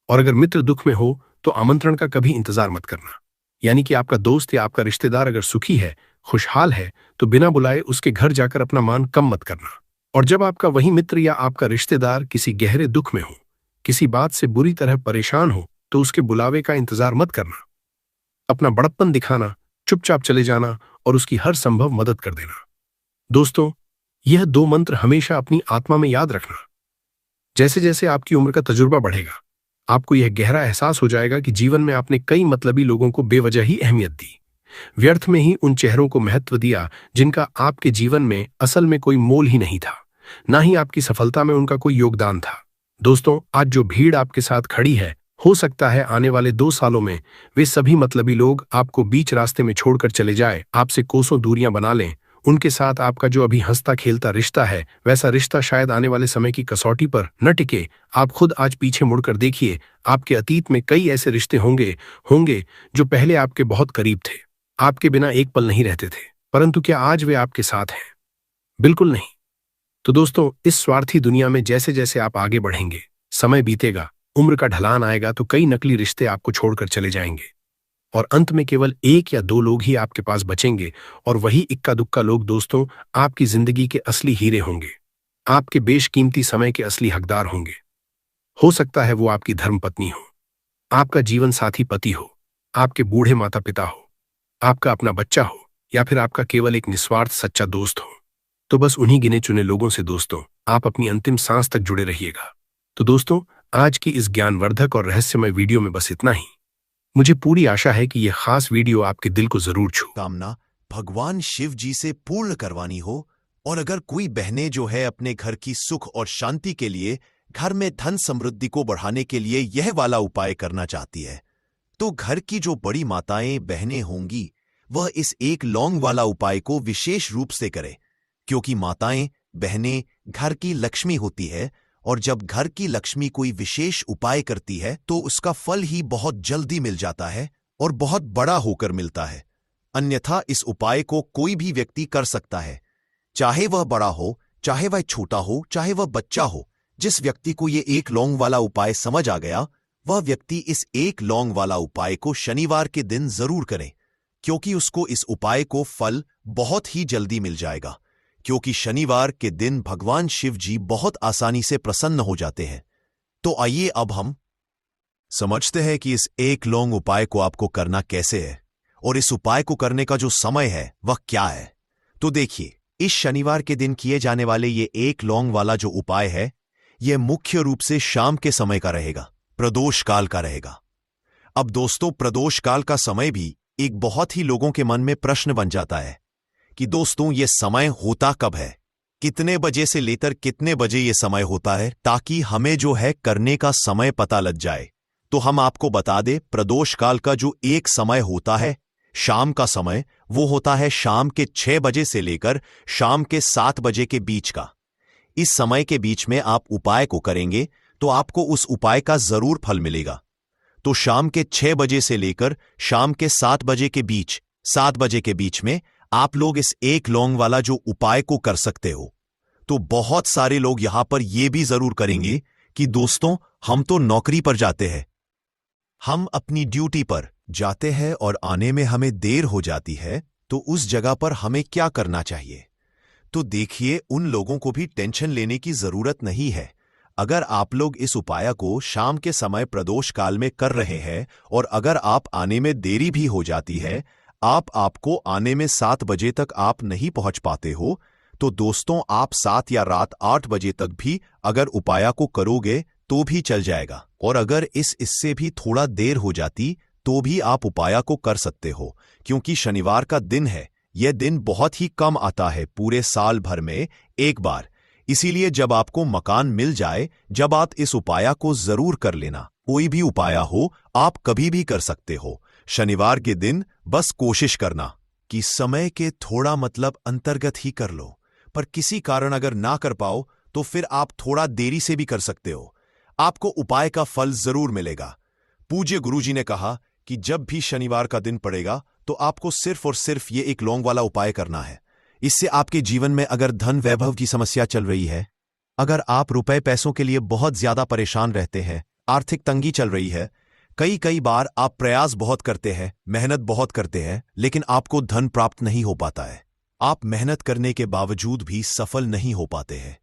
और अगर मित्र दुख में हो तो आमंत्रण का कभी इंतजार मत करना। यानी कि आपका दोस्त या आपका रिश्तेदार अगर सुखी है, खुशहाल है, तो बिना बुलाए उसके घर जाकर अपना मान कम मत करना। और जब आपका वही मित्र या आपका रिश्तेदार किसी गहरे दुख में हो, किसी बात से बुरी तरह परेशान हो, तो उसके बुलावे का इंतजार मत करना। अपना बड़प्पन दिखाना, चुपचाप चले जाना और उसकी हर संभव मदद कर देना। दोस्तों, यह 2 मंत्र हमेशा अपनी आत्मा में याद रखना। जैसे जैसे आपकी उम्र का तजुर्बा बढ़ेगा, आपको यह गहरा एहसास हो जाएगा कि जीवन में आपने कई मतलबी लोगों को बेवजह ही अहमियत दी, व्यर्थ में ही उन चेहरों को महत्व दिया जिनका आपके जीवन में असल में कोई मोल ही नहीं था, ना ही आपकी सफलता में उनका कोई योगदान था। दोस्तों, आज जो भीड़ आपके साथ खड़ी है, हो सकता है आने वाले 2 सालों में वे सभी मतलबी लोग आपको बीच रास्ते में छोड़कर चले जाए, आपसे कोसों दूरियां बना लें। उनके साथ आपका जो अभी हंसता खेलता रिश्ता है, वैसा रिश्ता शायद आने वाले समय की कसौटी पर न टिके। आप खुद आज पीछे मुड़कर देखिए, आपके अतीत में कई ऐसे रिश्ते होंगे जो पहले आपके बहुत करीब थे, आपके बिना एक पल नहीं रहते थे, परंतु क्या आज वे आपके साथ हैं? बिल्कुल नहीं। तो दोस्तों, इस स्वार्थी दुनिया में जैसे जैसे आप आगे बढ़ेंगे, समय बीतेगा, उम्र का ढलान आएगा, तो कई नकली रिश्ते आपको छोड़कर चले जाएंगे और अंत में केवल 1 या 2 लोग ही आपके पास बचेंगे, और वही इक्का दुक्का लोग दोस्तों आपकी जिंदगी के असली हीरे होंगे, आपके बेशकीमती समय के असली हकदार होंगे। हो सकता है वो आपकी धर्मपत्नी हो, आपका जीवन साथी पति हो, आपके बूढ़े माता पिता हो, आपका अपना बच्चा हो, या फिर आपका केवल एक निस्वार्थ सच्चा दोस्त हो। तो बस उन्हीं गिने चुने लोगों से दोस्तों आप अपनी अंतिम सांस तक जुड़े रहिएगा। तो दोस्तों, आज की इस ज्ञानवर्धक और रहस्यमय वीडियो में बस इतना ही। मुझे पूरी आशा है कि यह खास वीडियो आपके दिल को जरूर छू। कामना भगवान शिव जी से पूर्ण करवानी हो, और अगर कोई बहनें जो है अपने घर की सुख और शांति के लिए, घर में धन समृद्धि को बढ़ाने के लिए यह वाला उपाय करना चाहती है, तो घर की जो बड़ी माताएं बहनें होंगी वह इस एक लौंग वाला उपाय को विशेष रूप से करे, क्योंकि माताएं बहनें घर की लक्ष्मी होती है, और जब घर की लक्ष्मी कोई विशेष उपाय करती है तो उसका फल ही बहुत जल्दी मिल जाता है और बहुत बड़ा होकर मिलता है। अन्यथा इस उपाय को कोई भी व्यक्ति कर सकता है, चाहे वह बड़ा हो, चाहे वह छोटा हो, चाहे वह बच्चा हो। जिस व्यक्ति को ये एक लौंग वाला उपाय समझ आ गया, वह व्यक्ति इस एक लौंग वाला उपाय को शनिवार के दिन जरूर करे, क्योंकि उसको इस उपाय को फल बहुत ही जल्दी मिल जाएगा, क्योंकि शनिवार के दिन भगवान शिव जी बहुत आसानी से प्रसन्न हो जाते हैं। तो आइए अब हम समझते हैं कि इस एक लौंग उपाय को आपको करना कैसे है और इस उपाय को करने का जो समय है वह क्या है। तो देखिए, इस शनिवार के दिन किए जाने वाले ये एक लौंग वाला जो उपाय है, यह मुख्य रूप से शाम के समय का रहेगा, प्रदोष काल का रहेगा। अब दोस्तों, प्रदोष काल का समय भी एक बहुत ही लोगों के मन में प्रश्न बन जाता है कि दोस्तों ये समय होता कब है, कितने बजे से लेकर कितने बजे ये समय होता है, ताकि हमें जो है करने का समय पता लग जाए। तो हम आपको बता दें, प्रदोष काल का जो एक समय होता है, शाम का समय, वो होता है शाम के 6 बजे से लेकर शाम के 7 बजे के बीच का। इस समय के बीच में आप उपाय को करेंगे तो आपको उस उपाय का जरूर फल मिलेगा। तो शाम के 6 बजे से लेकर शाम के 7 बजे के बीच, 7 बजे के बीच में आप लोग इस एक लौंग वाला जो उपाय को कर सकते हो। तो बहुत सारे लोग यहां पर यह भी जरूर करेंगे कि दोस्तों, हम तो नौकरी पर जाते हैं, हम अपनी ड्यूटी पर जाते हैं और आने में हमें देर हो जाती है, तो उस जगह पर हमें क्या करना चाहिए। तो देखिए, उन लोगों को भी टेंशन लेने की जरूरत नहीं है। अगर आप लोग इस उपाय को शाम के समय प्रदोष काल में कर रहे हैं और अगर आप आने में देरी भी हो जाती है, आपको आने में 7 बजे तक आप नहीं पहुंच पाते हो, तो दोस्तों आप 7 या रात 8 बजे तक भी अगर उपाय को करोगे तो भी चल जाएगा। और अगर इससे भी थोड़ा देर हो जाती तो भी आप उपाय को कर सकते हो, क्योंकि शनिवार का दिन है। यह दिन बहुत ही कम आता है पूरे साल भर में एक बार। इसीलिए जब आपको मकान मिल जाए, जब आप इस उपाय को जरूर कर लेना। कोई भी उपाय हो, आप कभी भी कर सकते हो। शनिवार के दिन बस कोशिश करना कि समय के थोड़ा अंतर्गत ही कर लो, पर किसी कारण अगर ना कर पाओ तो फिर आप थोड़ा देरी से भी कर सकते हो। आपको उपाय का फल जरूर मिलेगा। पूज्य गुरुजी ने कहा कि जब भी शनिवार का दिन पड़ेगा तो आपको सिर्फ और सिर्फ ये एक लौंग वाला उपाय करना है। इससे आपके जीवन में अगर धन वैभव की समस्या चल रही है, अगर आप रुपए पैसों के लिए बहुत ज्यादा परेशान रहते हैं, आर्थिक तंगी चल रही है, कई बार आप प्रयास बहुत करते हैं, मेहनत बहुत करते हैं, लेकिन आपको धन प्राप्त नहीं हो पाता है। आप मेहनत करने के बावजूद भी सफल नहीं हो पाते हैं।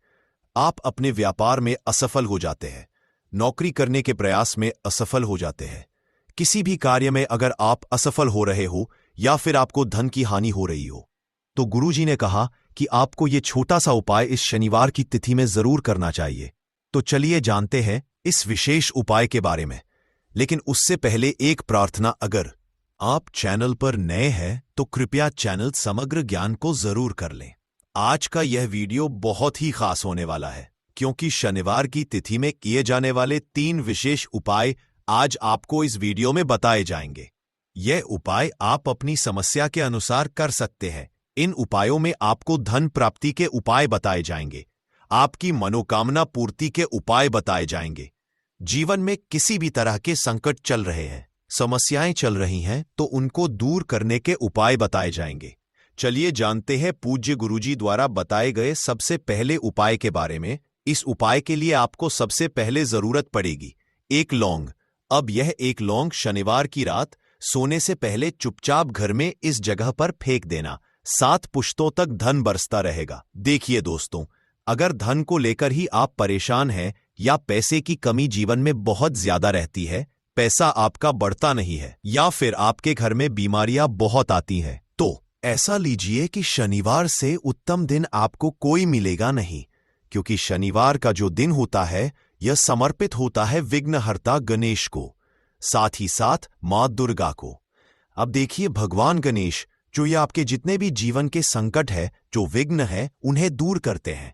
आप अपने व्यापार में असफल हो जाते हैं, नौकरी करने के प्रयास में असफल हो जाते हैं। किसी भी कार्य में अगर आप असफल हो रहे हो या फिर आपको धन की हानि हो रही हो, तो गुरुजी ने कहा कि आपको ये छोटा सा उपाय इस शनिवार की तिथि में जरूर करना चाहिए। तो चलिए जानते हैं इस विशेष उपाय के बारे में। लेकिन उससे पहले एक प्रार्थना, अगर आप चैनल पर नए हैं तो कृपया चैनल समग्र ज्ञान को जरूर कर लें। आज का यह वीडियो बहुत ही खास होने वाला है, क्योंकि शनिवार की तिथि में किए जाने वाले 3 विशेष उपाय आज आपको इस वीडियो में बताए जाएंगे। यह उपाय आप अपनी समस्या के अनुसार कर सकते हैं। इन उपायों में आपको धन प्राप्ति के उपाय बताए जाएंगे, आपकी मनोकामना पूर्ति के उपाय बताए जाएंगे। जीवन में किसी भी तरह के संकट चल रहे हैं, समस्याएं चल रही हैं, तो उनको दूर करने के उपाय बताए जाएंगे। चलिए जानते हैं पूज्य गुरुजी द्वारा बताए गए सबसे पहले उपाय के बारे में। इस उपाय के लिए आपको सबसे पहले जरूरत पड़ेगी एक लौंग। अब यह एक लौंग शनिवार की रात सोने से पहले चुपचाप घर में इस जगह पर फेंक देना। 7 पुश्तों तक धन बरसता रहेगा। देखिए दोस्तों, अगर धन को लेकर ही आप परेशान हैं या पैसे की कमी जीवन में बहुत ज्यादा रहती है, पैसा आपका बढ़ता नहीं है, या फिर आपके घर में बीमारियां बहुत आती हैं, तो ऐसा लीजिए कि शनिवार से उत्तम दिन आपको कोई मिलेगा नहीं, क्योंकि शनिवार का जो दिन होता है यह समर्पित होता है विघ्नहर्ता गणेश को, साथ ही साथ मां दुर्गा को। अब देखिए, भगवान गणेश जो ये आपके जितने भी जीवन के संकट है, जो विघ्न है, उन्हें दूर करते हैं।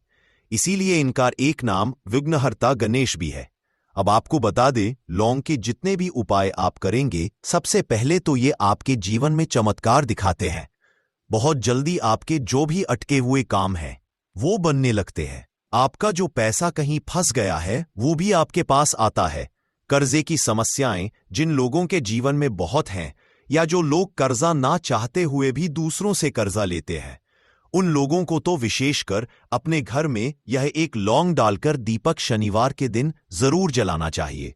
इसीलिए इनका एक नाम विघ्नहर्ता गणेश भी है। अब आपको बता दें, लौंग के जितने भी उपाय आप करेंगे, सबसे पहले तो ये आपके जीवन में चमत्कार दिखाते हैं। बहुत जल्दी आपके जो भी अटके हुए काम हैं, वो बनने लगते हैं। आपका जो पैसा कहीं फंस गया है, वो भी आपके पास आता है। कर्जे की समस्याएं जिन लोगों के जीवन में बहुत हैं, या जो लोग कर्जा ना चाहते हुए भी दूसरों से कर्जा लेते हैं, उन लोगों को तो विशेषकर अपने घर में यह एक लौंग डालकर दीपक शनिवार के दिन जरूर जलाना चाहिए।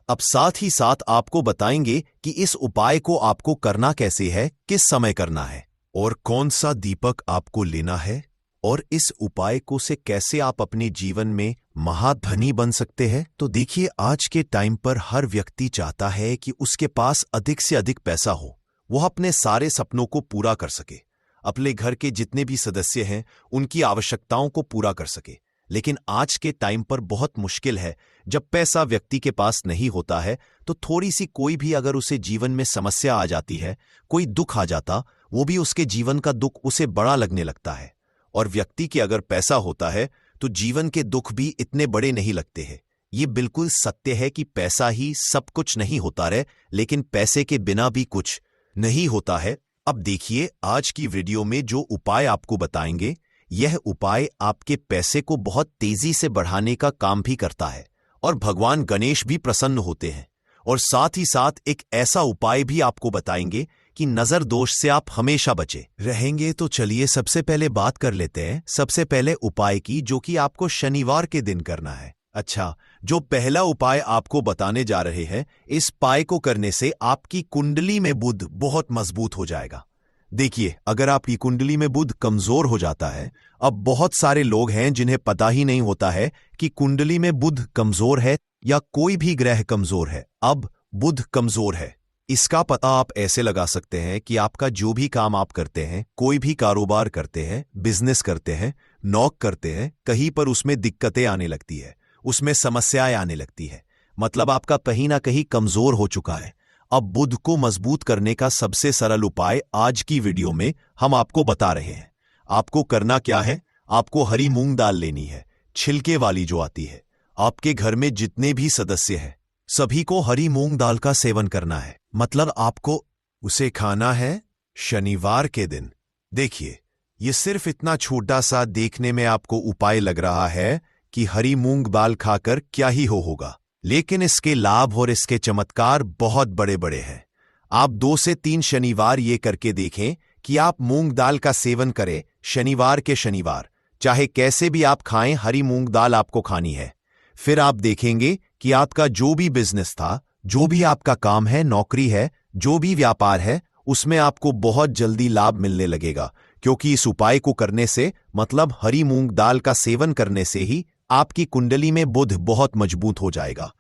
अब साथ ही साथ आपको बताएंगे कि इस उपाय को आपको करना कैसे है, किस समय करना है और कौन सा दीपक आपको लेना है, और इस उपाय को से कैसे आप अपने जीवन में महाधनी बन सकते हैं। तो देखिए, आज के टाइम पर हर व्यक्ति चाहता है कि उसके पास अधिक से अधिक पैसा हो, वो अपने सारे सपनों को पूरा कर सके, अपने घर के जितने भी सदस्य हैं उनकी आवश्यकताओं को पूरा कर सके। लेकिन आज के टाइम पर बहुत मुश्किल है। जब पैसा व्यक्ति के पास नहीं होता है तो थोड़ी सी कोई भी अगर उसे जीवन में समस्या आ जाती है, कोई दुख आ जाता, वो भी उसके जीवन का दुख उसे बड़ा लगने लगता है। और व्यक्ति के अगर पैसा होता है तो जीवन के दुख भी इतने बड़े नहीं लगते हैं। ये बिल्कुल सत्य है कि पैसा ही सब कुछ नहीं होता है, लेकिन पैसे के बिना भी कुछ नहीं होता है। अब देखिए, आज की वीडियो में जो उपाय आपको बताएंगे, यह उपाय आपके पैसे को बहुत तेजी से बढ़ाने का काम भी करता है और भगवान गणेश भी प्रसन्न होते हैं। और साथ ही साथ एक ऐसा उपाय भी आपको बताएंगे कि नजर दोष से आप हमेशा बचे रहेंगे। तो चलिए सबसे पहले बात कर लेते हैं सबसे पहले उपाय की, जो कि आपको शनिवार के दिन करना है। अच्छा, जो पहला उपाय आपको बताने जा रहे हैं, इस उपाय को करने से आपकी कुंडली में बुध बहुत मजबूत हो जाएगा। देखिए, अगर आपकी कुंडली में बुध कमजोर हो जाता है, अब बहुत सारे लोग हैं जिन्हें पता ही नहीं होता है कि कुंडली में बुध कमजोर है या कोई भी ग्रह कमजोर है। अब बुध कमजोर है, इसका पता आप ऐसे लगा सकते हैं कि आपका जो भी काम आप करते हैं, कोई भी कारोबार करते हैं, बिजनेस करते हैं, नौक करते हैं, कहीं पर उसमें दिक्कतें आने लगती है, उसमें समस्याएं आने लगती है। मतलब आपका कहीं ना कहीं कमजोर हो चुका है। अब बुध को मजबूत करने का सबसे सरल उपाय आज की वीडियो में हम आपको बता रहे हैं। आपको करना क्या है, आपको हरी मूंग दाल लेनी है, छिलके वाली जो आती है। आपके घर में जितने भी सदस्य हैं सभी को हरी मूंग दाल का सेवन करना है। मतलब आपको उसे खाना है शनिवार के दिन। देखिए, ये सिर्फ इतना छोटा सा देखने में आपको उपाय लग रहा है कि हरी मूंग दाल खाकर क्या ही होगा, लेकिन इसके लाभ और इसके चमत्कार बहुत बड़े बड़े हैं। आप 2 से 3 शनिवार ये करके देखें कि आप मूंग दाल का सेवन करें शनिवार के शनिवार। चाहे कैसे भी आप खाएं, हरी मूंग दाल आपको खानी है। फिर आप देखेंगे कि आपका जो भी बिजनेस था, जो भी आपका काम है, नौकरी है, जो भी व्यापार है, उसमें आपको बहुत जल्दी लाभ मिलने लगेगा। क्योंकि इस उपाय को करने से, मतलब हरी मूंग दाल का सेवन करने से ही आपकी कुंडली में बुध बहुत मजबूत हो जाएगा।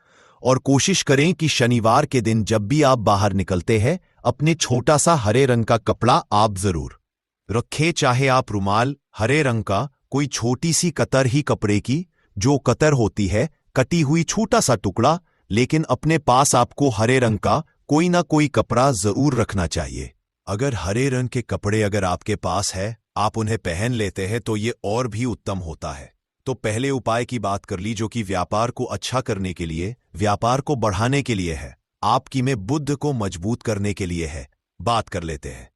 और कोशिश करें कि शनिवार के दिन जब भी आप बाहर निकलते हैं, अपने छोटा सा हरे रंग का कपड़ा आप जरूर रखें। चाहे आप रुमाल, हरे रंग का कोई छोटी सी कतर ही कपड़े की, जो कतर होती है, कटी हुई छोटा सा टुकड़ा, लेकिन अपने पास आपको हरे रंग का कोई ना कोई कपड़ा जरूर रखना चाहिए। अगर हरे रंग के कपड़े अगर आपके पास है, आप उन्हें पहन लेते हैं तो ये और भी उत्तम होता है। तो पहले उपाय की बात कर ली, जो कि व्यापार को अच्छा करने के लिए, व्यापार को बढ़ाने के लिए है, आपकी में बुध को मजबूत करने के लिए है। बात कर लेते हैं।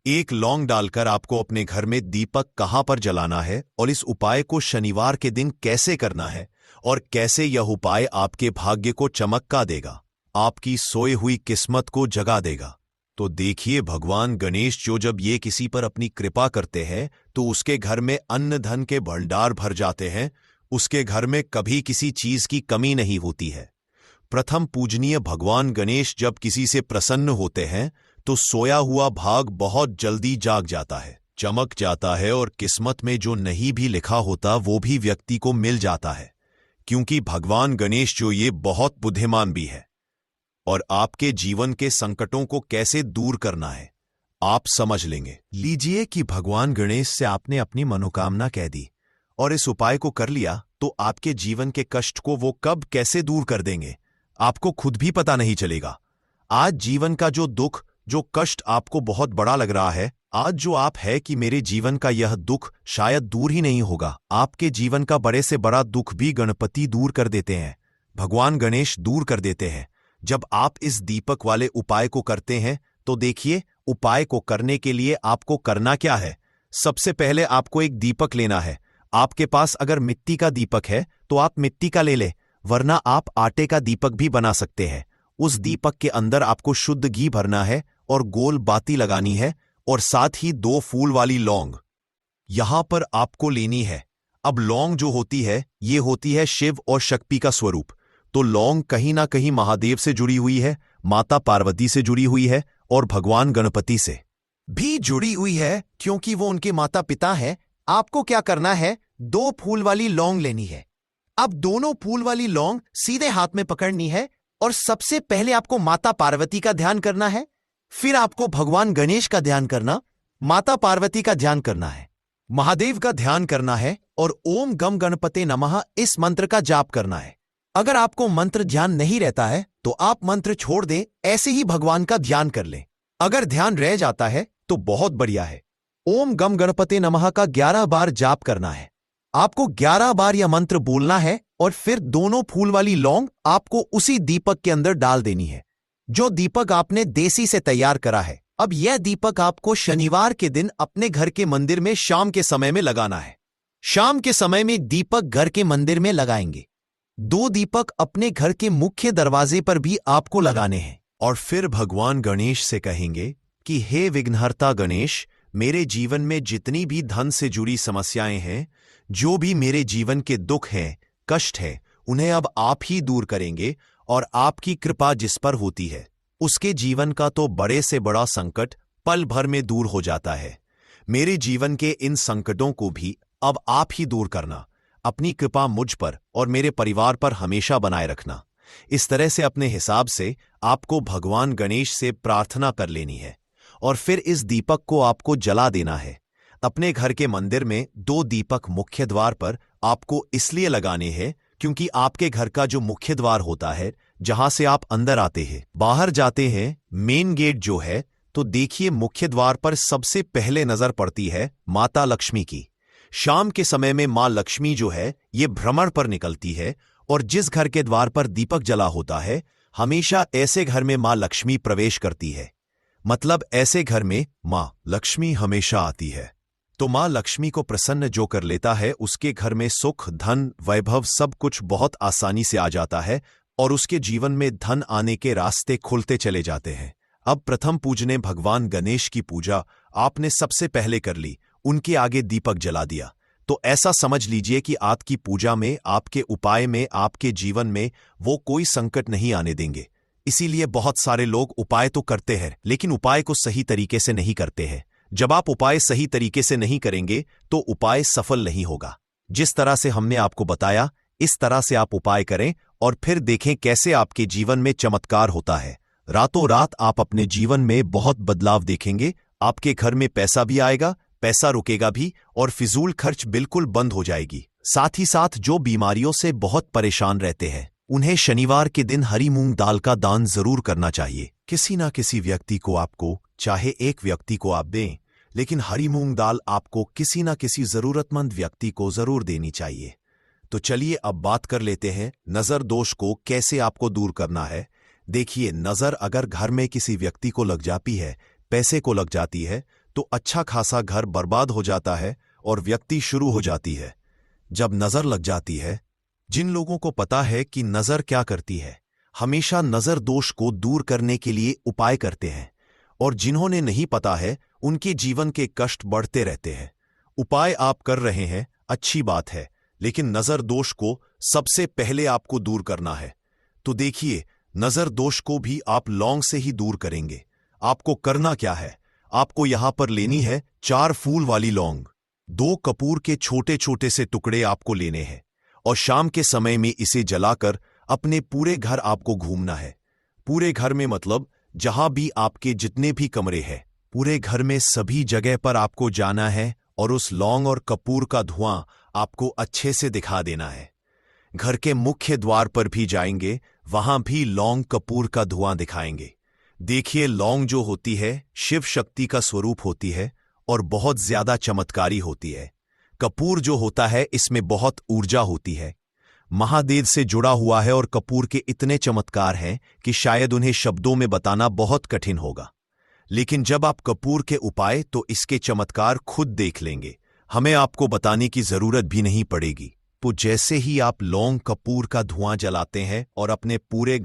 एक लौंग डालकर आपको अपने घर में दीपक कहां पर जलाना है और इस उपाय को शनिवार के दिन कैसे करना है और कैसे यह उपाय आपके भाग्य को चमका देगा, आपकी सोई हुई किस्मत को जगा देगा। तो देखिए, भगवान गणेश जो जब ये किसी पर अपनी कृपा करते हैं तो उसके घर में अन्न धन के भंडार भर जाते हैं। उसके घर में कभी किसी चीज की कमी नहीं होती है। प्रथम पूजनीय भगवान गणेश जब किसी से प्रसन्न होते हैं तो सोया हुआ भाग बहुत जल्दी जाग जाता है, चमक जाता है, और किस्मत में जो नहीं भी लिखा होता वो भी व्यक्ति को मिल जाता है। क्योंकि भगवान गणेश जो ये बहुत बुद्धिमान भी है। और आपके जीवन के संकटों को कैसे दूर करना है आप समझ लेंगे। लीजिए कि भगवान गणेश से आपने अपनी मनोकामना कह दी और इस उपाय को कर लिया, तो आपके जीवन के कष्ट को वो कब कैसे दूर कर देंगे आपको खुद भी पता नहीं चलेगा। आज जीवन का जो दुख, जो कष्ट आपको बहुत बड़ा लग रहा है, आज जो आप है कि मेरे जीवन का यह दुख शायद दूर ही नहीं होगा, आपके जीवन का बड़े से बड़ा दुख भी गणपति दूर कर देते हैं, भगवान गणेश दूर कर देते हैं। जब आप इस दीपक वाले उपाय को करते हैं तो देखिए, उपाय को करने के लिए आपको करना क्या है। सबसे पहले आपको एक दीपक लेना है। आपके पास अगर मिट्टी का दीपक है तो आप मिट्टी का ले लें, वरना आप आटे का दीपक भी बना सकते हैं। उस दीपक के अंदर आपको शुद्ध घी भरना है और गोल बाती लगानी है, और साथ ही 2 फूल वाली लौंग यहां पर आपको लेनी है। अब लौंग जो होती है, ये होती है शिव और शक्ति का स्वरूप। तो लौंग कहीं ना कहीं महादेव से जुड़ी हुई है, माता पार्वती से जुड़ी हुई है, और भगवान गणपति से भी जुड़ी हुई है, क्योंकि वो उनके माता पिता हैं। आपको क्या करना है, 2 फूल वाली लौंग लेनी है। अब दोनों फूल वाली लौंग सीधे हाथ में पकड़नी है और सबसे पहले आपको माता पार्वती का ध्यान करना है। फिर आपको भगवान गणेश का ध्यान करना, माता पार्वती का ध्यान करना है, महादेव का ध्यान करना है और ओम गम गणपते नमः इस मंत्र का जाप करना है। अगर आपको मंत्र ध्यान नहीं रहता है तो आप मंत्र छोड़ दें, ऐसे ही भगवान का ध्यान कर लें। अगर ध्यान रह जाता है तो बहुत बढ़िया है। ओम गम गणपते नमः का 11 बार जाप करना है। आपको 11 बार यह मंत्र बोलना है और फिर दोनों फूल वाली लौंग आपको उसी दीपक के अंदर डाल देनी है, जो दीपक आपने देसी से तैयार करा है। अब यह दीपक आपको शनिवार के दिन अपने घर के मंदिर में शाम के समय में लगाना है। शाम के समय में दीपक घर के मंदिर में लगाएंगे। 2 दीपक अपने घर के मुख्य दरवाजे पर भी आपको लगाने हैं और फिर भगवान गणेश से कहेंगे कि हे विघ्नहर्ता गणेश, मेरे जीवन में जितनी भी धन से जुड़ी समस्याएं हैं, जो भी मेरे जीवन के दुख हैं, कष्ट है, उन्हें अब आप ही दूर करेंगे और आपकी कृपा जिस पर होती है उसके जीवन का तो बड़े से बड़ा संकट पल भर में दूर हो जाता है। मेरे जीवन के इन संकटों को भी अब आप ही दूर करना। अपनी कृपा मुझ पर और मेरे परिवार पर हमेशा बनाए रखना। इस तरह से अपने हिसाब से आपको भगवान गणेश से प्रार्थना कर लेनी है और फिर इस दीपक को आपको जला देना है। अपने घर के मंदिर में 2 दीपक मुख्य द्वार पर आपको इसलिए लगाने हैं क्योंकि आपके घर का जो मुख्य द्वार होता है, जहां से आप अंदर आते हैं, बाहर जाते हैं, मेन गेट जो है, तो देखिए मुख्य द्वार पर सबसे पहले नजर पड़ती है माता लक्ष्मी की। शाम के समय में मां लक्ष्मी जो है ये भ्रमण पर निकलती है और जिस घर के द्वार पर दीपक जला होता है, हमेशा ऐसे घर में मां लक्ष्मी प्रवेश करती है। मतलब ऐसे घर में मां लक्ष्मी हमेशा आती है। तो मां लक्ष्मी को प्रसन्न जो कर लेता है, उसके घर में सुख, धन, वैभव सब कुछ बहुत आसानी से आ जाता है और उसके जीवन में धन आने के रास्ते खुलते चले जाते हैं। अब प्रथम पूजने भगवान गणेश की पूजा आपने सबसे पहले कर ली, उनके आगे दीपक जला दिया। तो ऐसा समझ लीजिए कि आज की पूजा में, आपके उपाय में, आपके जीवन में वो कोई संकट नहीं आने देंगे। इसीलिए बहुत सारे लोग उपाय तो करते हैं लेकिन उपाय को सही तरीके से नहीं करते हैं। जब आप उपाय सही तरीके से नहीं करेंगे तो उपाय सफल नहीं होगा। जिस तरह से हमने आपको बताया, इस तरह से आप उपाय करें और फिर देखें कैसे आपके जीवन में चमत्कार होता है। रातों रात आप अपने जीवन में बहुत बदलाव देखेंगे। आपके घर में पैसा भी आएगा, पैसा रुकेगा भी और फिजूल खर्च बिल्कुल बंद हो जाएगी। साथ ही साथ जो बीमारियों से बहुत परेशान रहते हैं, उन्हें शनिवार के दिन हरी मूंग दाल का दान जरूर करना चाहिए। किसी ना किसी व्यक्ति को आपको, चाहे एक व्यक्ति को आप दें, लेकिन हरी मूंग दाल आपको किसी ना किसी जरूरतमंद व्यक्ति को जरूर देनी चाहिए। तो चलिए अब बात कर लेते हैं नजर दोष को कैसे आपको दूर करना है। देखिए, नजर अगर घर में किसी व्यक्ति को लग जाती है, पैसे को लग जाती है, तो अच्छा खासा घर बर्बाद हो जाता है और व्यक्ति शुरू हो जाती है। जब नजर लग जाती है, जिन लोगों को पता है कि नजर क्या करती है, हमेशा नजर दोष को दूर करने के लिए उपाय करते हैं, और जिन्होंने नहीं पता है उनके जीवन के कष्ट बढ़ते रहते हैं। उपाय आप कर रहे हैं, अच्छी बात है, लेकिन नजर दोष को सबसे पहले आपको दूर करना है। तो देखिए, नजर दोष को भी आप लौंग से ही दूर करेंगे। आपको करना क्या है, आपको यहां पर लेनी है 4 फूल वाली लौंग। 2 कपूर के छोटे छोटे से टुकड़े आपको लेने हैं और शाम के समय में इसे जलाकर अपने पूरे घर आपको घूमना है। पूरे घर में मतलब जहां भी आपके जितने भी कमरे हैं, पूरे घर में सभी जगह पर आपको जाना है और उस लौंग और कपूर का धुआं आपको अच्छे से दिखा देना है। घर के मुख्य द्वार पर भी जाएंगे, वहां भी लौंग कपूर का धुआं दिखाएंगे। देखिए, लौंग जो होती है शिव शक्ति का स्वरूप होती है और बहुत ज्यादा चमत्कारी होती है। कपूर जो होता है इसमें बहुत ऊर्जा होती है, महादेव से जुड़ा हुआ है और कपूर के इतने चमत्कार हैं कि शायद उन्हें शब्दों में बताना बहुत कठिन होगा। लेकिन जब आप कपूर के उपाय, तो इसके चमत्कार खुद देख लेंगे, हमें आपको बताने की जरूरत भी नहीं पड़ेगी। तो जैसे ही आप लौंग कपूर का धुआं जलाते हैं और अपने पूरे